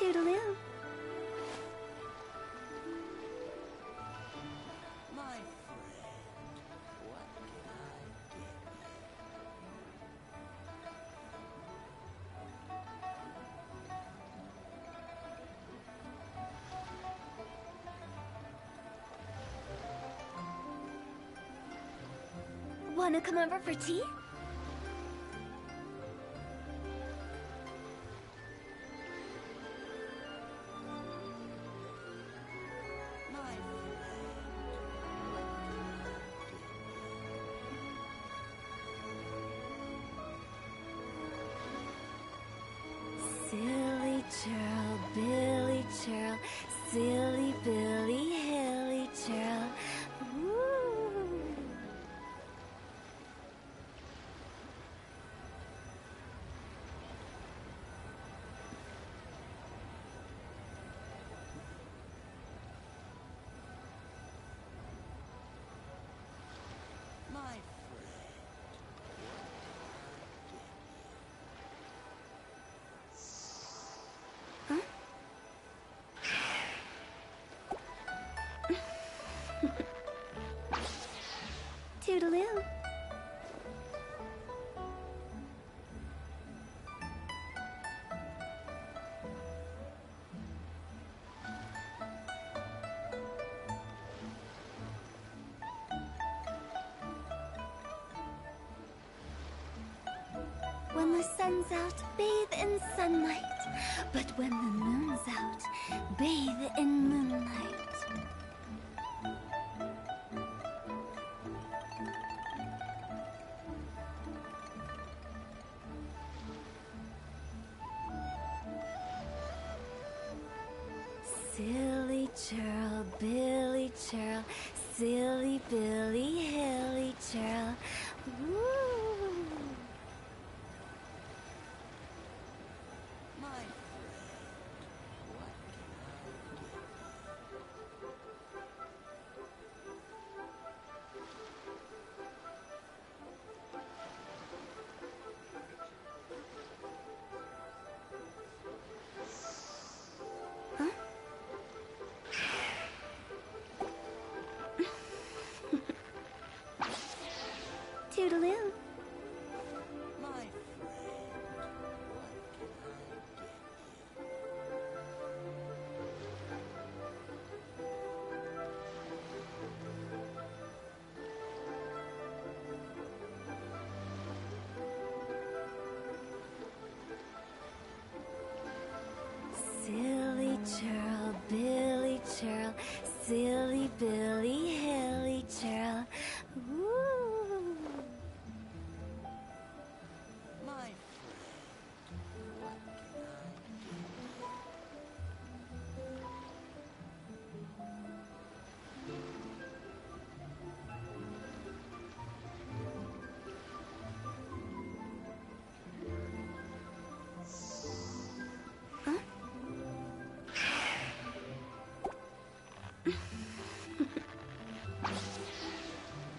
Toodaloo. My friend, what can I do? Wanna come over for tea? My Silly churl, Billy churl, silly Billy, hilly churl. Woo! My friend, Toodaloo. When the sun's out, bathe in sunlight. But when the moon's out, bathe in moonlight. Silly churl, Billy churl, silly Billy, hilly churl. Woo! my friend, what Toodaloo. My friend, what can I get Silly churl, Billy churl, silly Billy, hilly churl. Woo! My friend, what can I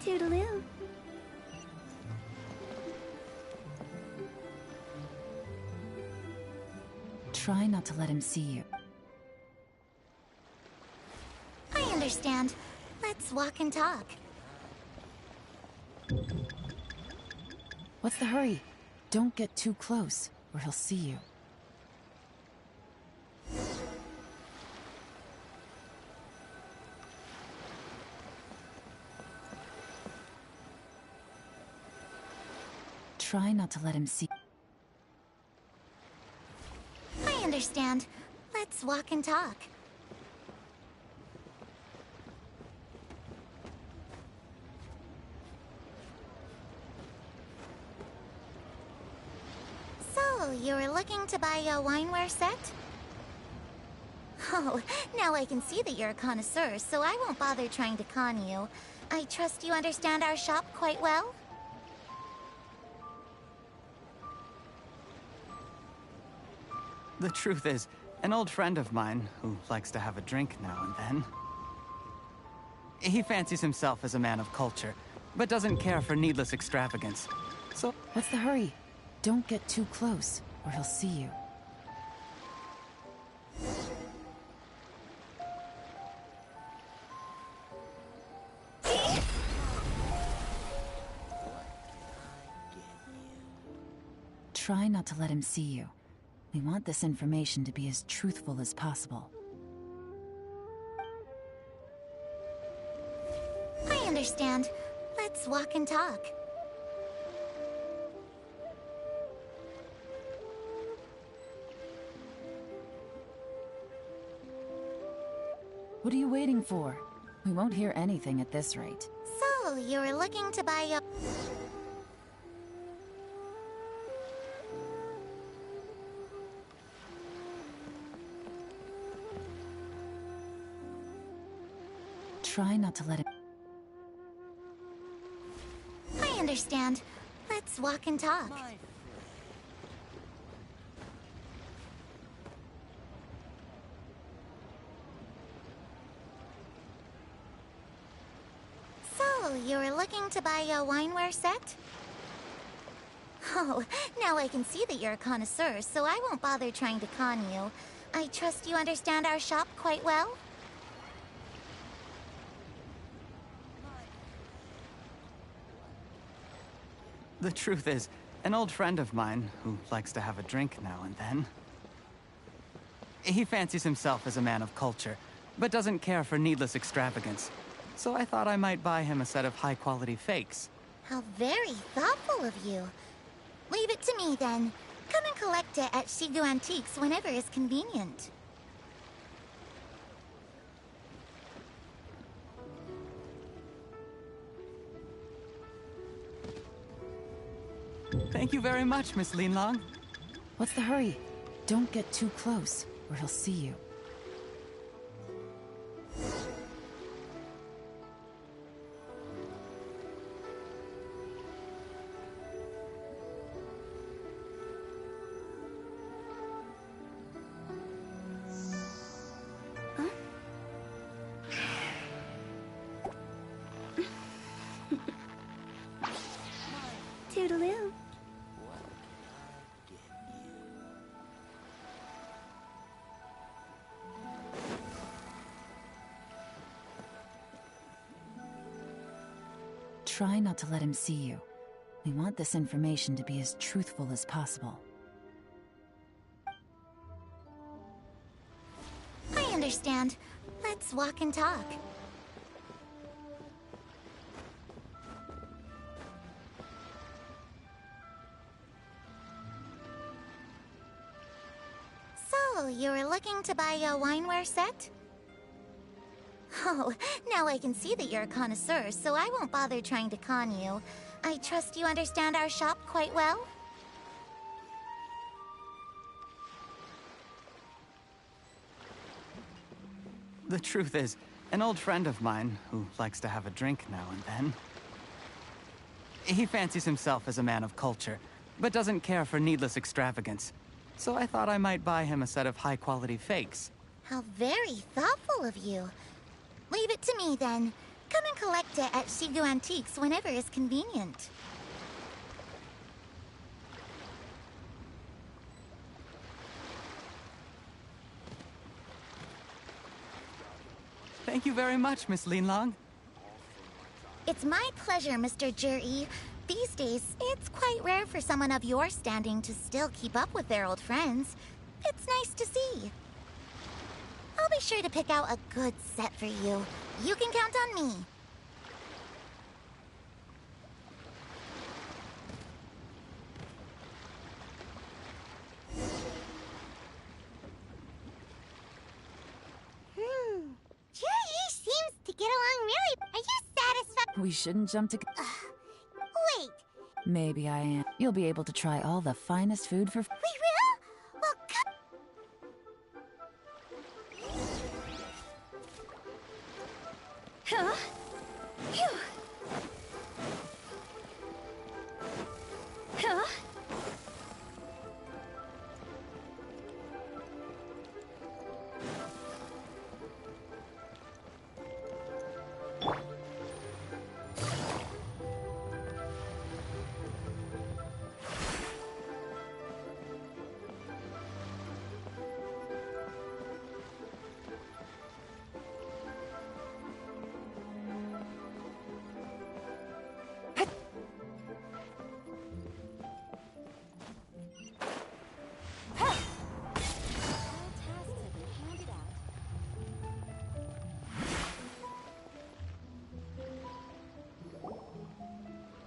Toodaloo. Try not to let him see you. I understand. Let's walk and talk. What's the hurry? Don't get too close, or he'll see you. Try not to let him see. I understand. Let's walk and talk. So, you were looking to buy a wineware set? Oh, now I can see that you're a connoisseur, so I won't bother trying to con you. I trust you understand our shop quite well? The truth is, an old friend of mine, who likes to have a drink now and then, he fancies himself as a man of culture, but doesn't care for needless extravagance. So, What's the hurry? Don't get too close, or he'll see you. Try not to let him see you. We want this information to be as truthful as possible. I understand. Let's walk and talk. What are you waiting for? We won't hear anything at this rate. So, you were looking to buy a... Try not to let him... I understand. Let's walk and talk. So, you were looking to buy a wineware set? Oh, now I can see that you're a connoisseur, so I won't bother trying to con you. I trust you understand our shop quite well? The truth is, an old friend of mine, who likes to have a drink now and then, he fancies himself as a man of culture, but doesn't care for needless extravagance. So I thought I might buy him a set of high-quality fakes. How very thoughtful of you. Leave it to me, then. Come and collect it at Shigu Antiques whenever is convenient. Thank you very much, Miss Linlong. What's the hurry? Don't get too close, or he'll see you. Toodaloo. Try not to let him see you. We want this information to be as truthful as possible. I understand. Let's walk and talk. So, you were looking to buy a wineware set? Oh, now I can see that you're a connoisseur, so I won't bother trying to con you. I trust you understand our shop quite well? The truth is, an old friend of mine, who likes to have a drink now and then, he fancies himself as a man of culture, but doesn't care for needless extravagance. So I thought I might buy him a set of high-quality fakes. How very thoughtful of you. Leave it to me, then. Come and collect it at Shigu Antiques whenever is convenient. Thank you very much, Miss Linlong. It's my pleasure, Mr. Juri. These days, it's quite rare for someone of your standing to still keep up with their old friends. It's nice to see. I'll be sure to pick out a good set for you. You can count on me. Juri seems to get along really... Are you satisfied? We shouldn't jump to... Wait. Maybe I am. You'll be able to try all the finest food for... We will? Well, come... Huh? Phew. Huh?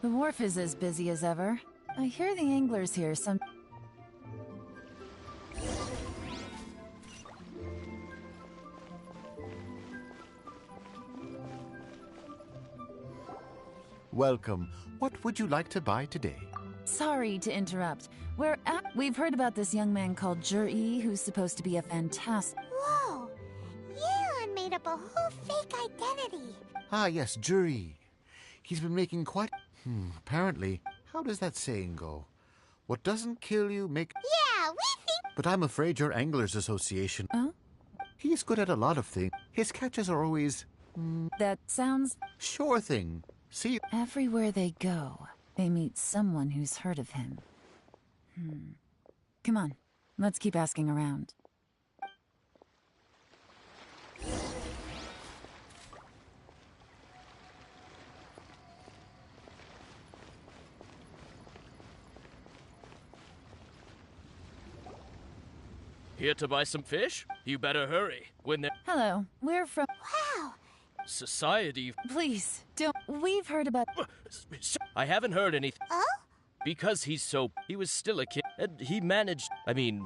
The wharf is as busy as ever. I hear the anglers here some... Welcome. What would you like to buy today? Sorry to interrupt. We've heard about this young man called Jur-E who's supposed to be a fantastic... Whoa! Yeon made up a whole fake identity. Ah, yes, Juri. He's been making quite... apparently. How does that saying go? What doesn't kill you make... Yeah, we think... But I'm afraid your Anglers Association... Huh? He's good at a lot of things. His catches are always... That sounds... Sure thing. See... Everywhere they go, they meet someone who's heard of him. Come on, let's keep asking around. Here to buy some fish? You better hurry. When the Hello, we're from... Wow! society... Please, don't... We've heard about... I haven't heard anything. Oh? Because he's so... He was still a kid, and he managed... I mean,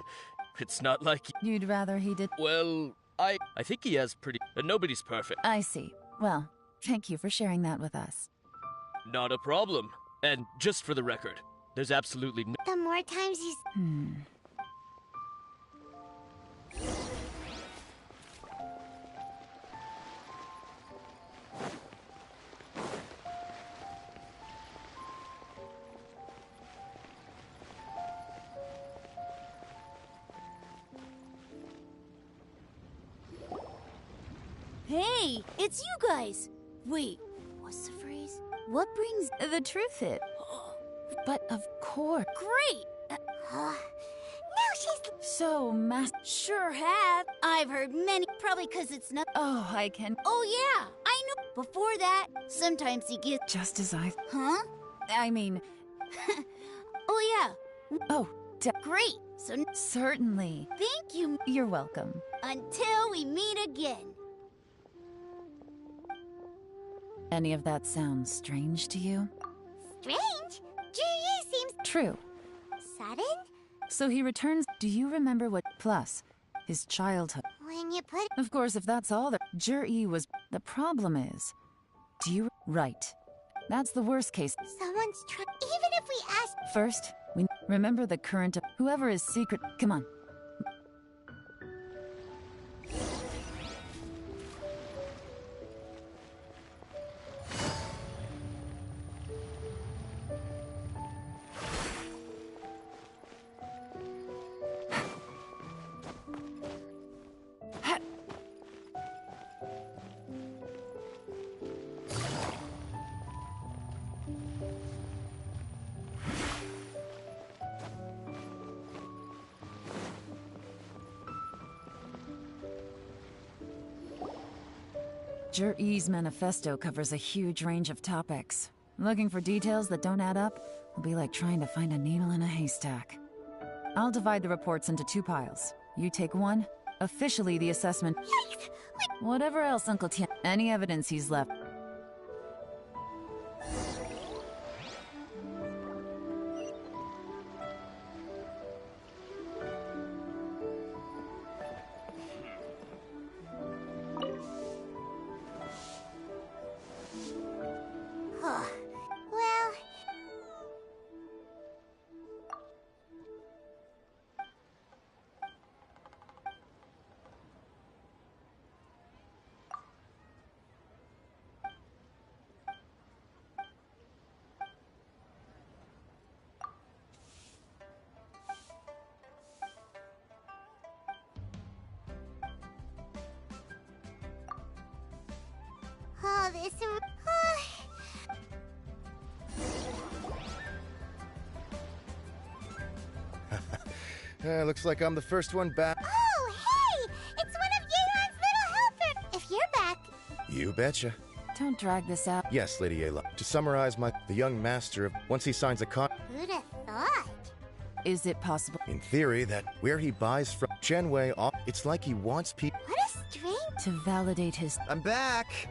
it's not like... You'd rather he did... Well, I think he has pretty... nobody's perfect. I see. Well, thank you for sharing that with us. Not a problem. And just for the record, there's absolutely no... The more times he's... Hey, it's you guys! Wait, what's the phrase? What brings... The truth is... But of course... Great! now she's... So, Sure have. I've heard many, probably because it's not... Oh, I can... Oh yeah, I know. Before that, sometimes he gets... Just as I... Huh? I mean... Oh yeah. Oh, Great. So... Certainly. Thank you. You're welcome. Until we meet again. Any of that sounds strange to you? Strange? Juri seems... True. Sudden? So he returns... Do you remember what... Plus, his childhood... When you put... Of course, if that's all that... Jur-E was... The problem is... Do you... Right. That's the worst case. Someone's trying... Even if we ask... First, we... Remember the current... Whoever is secret... Come on. Jur-E's manifesto covers a huge range of topics. Looking for details that don't add up will be like trying to find a needle in a haystack. I'll divide the reports into 2 piles. You take one, officially the assessment. Yikes! Whatever else Uncle Tian... Any evidence he's left. Well... Oh, this... Looks like I'm the first one back. Oh, hey! It's one of Yeon's little helpers! If you're back... You betcha. Don't drag this out. Yes, Lady Ayla. To summarize, the young master of... Once he signs a Who'd have thought? Is it possible... In theory, that where he buys from Chenwei off... It's like he wants people... What a strange... To validate his... I'm back!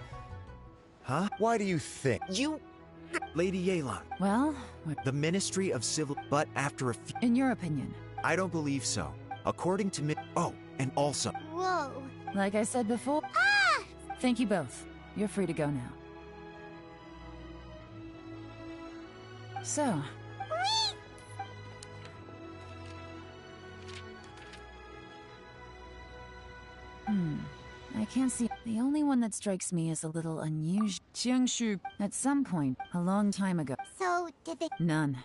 Huh? Why do you think... You... Lady Yelan, Well, the Ministry of Civil... But after a few... in your opinion? I don't believe so. According to me... Oh, and also... Whoa. Like I said before... Ah! Thank you both. You're free to go now. So... I can't see... The only one that strikes me as a little unusual... Jiangshu. At some point, a long time ago... So, did they... None.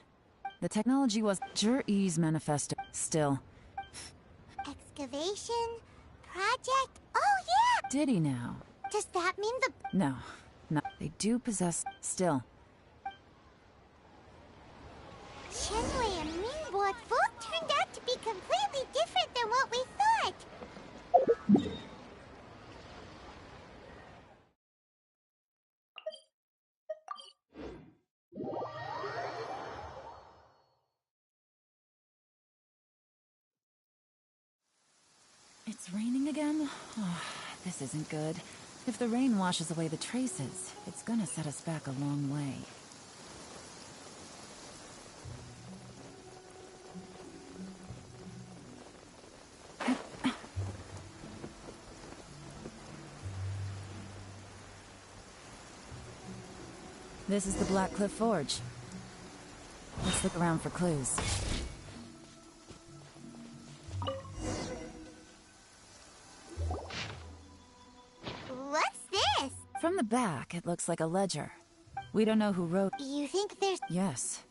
The technology was... Zhi-Yi's manifesto. Still. Excavation? Project? Oh, yeah! Did he now? Does that mean the... No. No. They do possess... Still. Shenwei and Mingbo both turned out to be completely different than what we thought. It's raining again? Oh, this isn't good. If the rain washes away the traces, it's gonna set us back a long way. This is the Black Cliff Forge. Let's look around for clues. What's this? From the back, it looks like a ledger. We don't know who wrote... You think there's... Yes.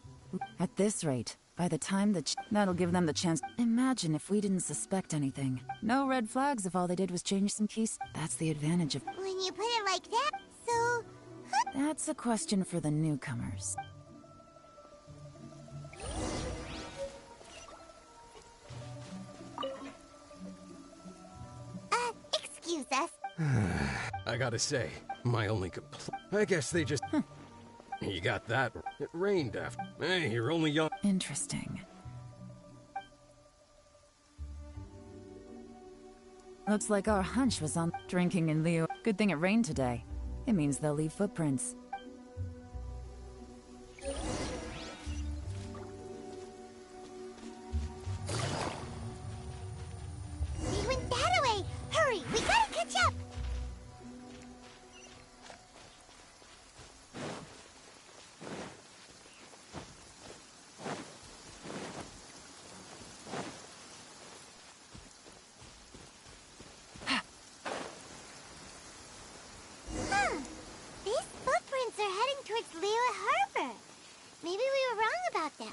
At this rate, by the time that'll give them the chance... Imagine if we didn't suspect anything. No red flags if all they did was change some keys. That's the advantage of... When you put it like that, so... That's a question for the newcomers. Excuse us. I gotta say, my only I guess they just... You got that. It rained after. Hey, you're only young. Interesting. Looks like our hunch was on drinking in Liyue. Good thing it rained today. It means they'll leave footprints. They went that way! Hurry, we gotta catch up! These footprints are heading towards Liyue Harbor. Maybe we were wrong about them.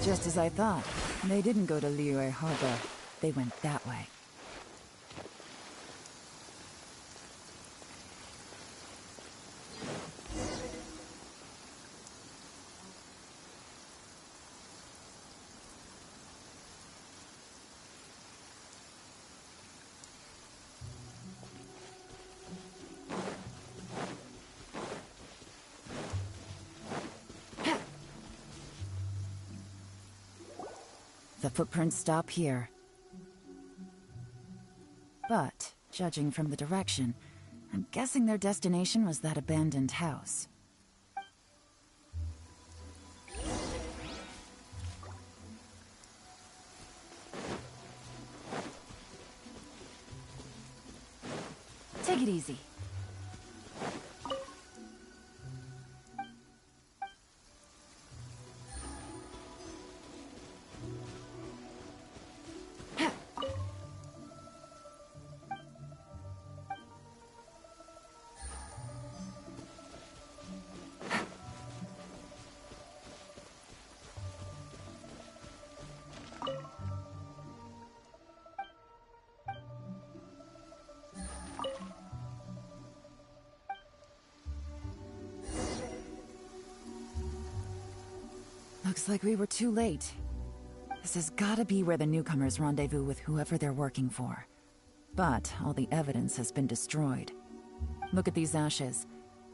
Just as I thought. They didn't go to Liyue Harbor. They went that way. The footprints stop here. But, judging from the direction, I'm guessing their destination was that abandoned house. Take it easy. Looks like we were too late. This has gotta be where the newcomers rendezvous with whoever they're working for. But all the evidence has been destroyed. Look at these ashes.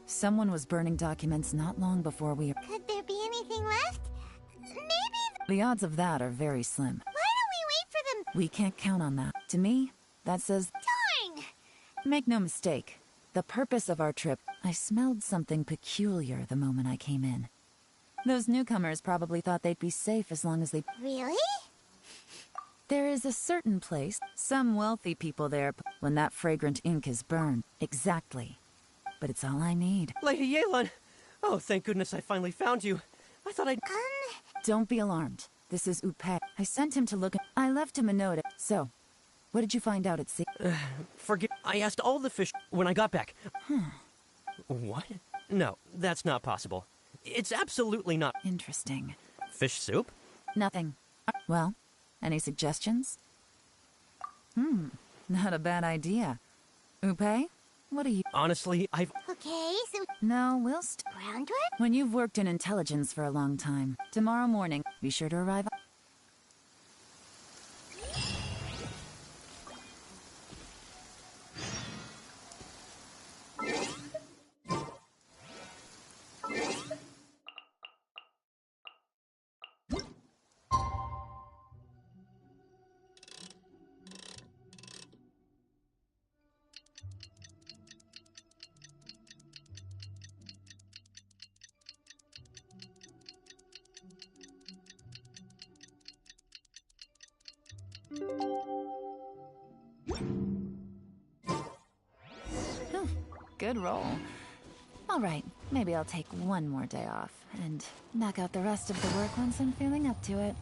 Someone was burning documents not long before we... Could there be anything left? Maybe... The odds of that are very slim. Why don't we wait for them? We can't count on that. To me, that says... Darn! Make no mistake. The purpose of our trip... I smelled something peculiar the moment I came in. Those newcomers probably thought they'd be safe as long as they... Really? There is a certain place, some wealthy people there, when that fragrant ink is burned. Exactly. But it's all I need. Lady Yelan! Oh, thank goodness I finally found you. I thought I'd... Don't be alarmed. This is Upe. I sent him to look at... I left him a note. So, what did you find out at sea? Forget... I asked all the fish when I got back. What? No, that's not possible. It's absolutely not... Interesting. Fish soup? Nothing. Well, any suggestions? Not a bad idea. Upe, what are you... Honestly, I've... Okay, so... No, Groundwork? When you've worked in intelligence for a long time, tomorrow morning, be sure to arrive... Good roll. All right, maybe I'll take one more day off and knock out the rest of the work once I'm feeling up to it.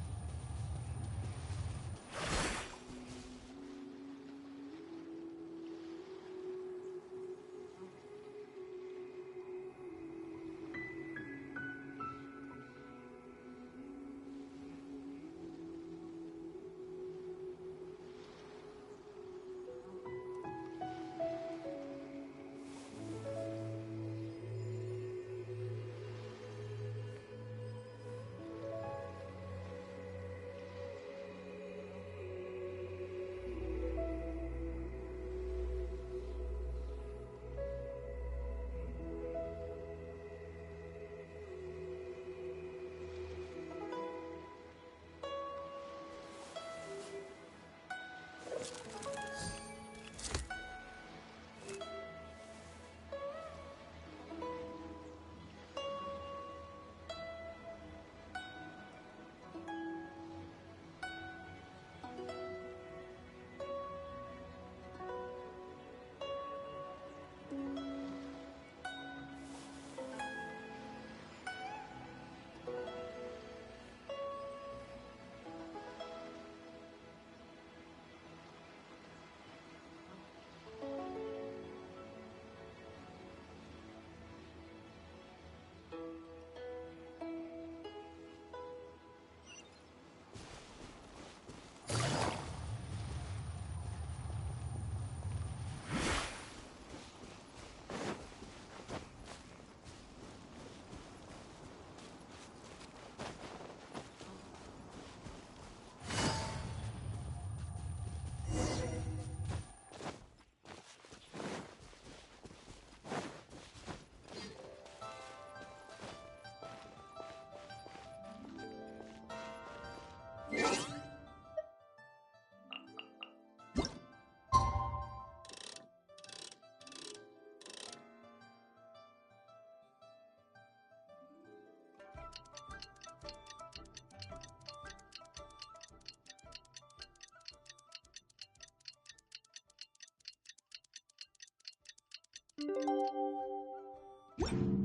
You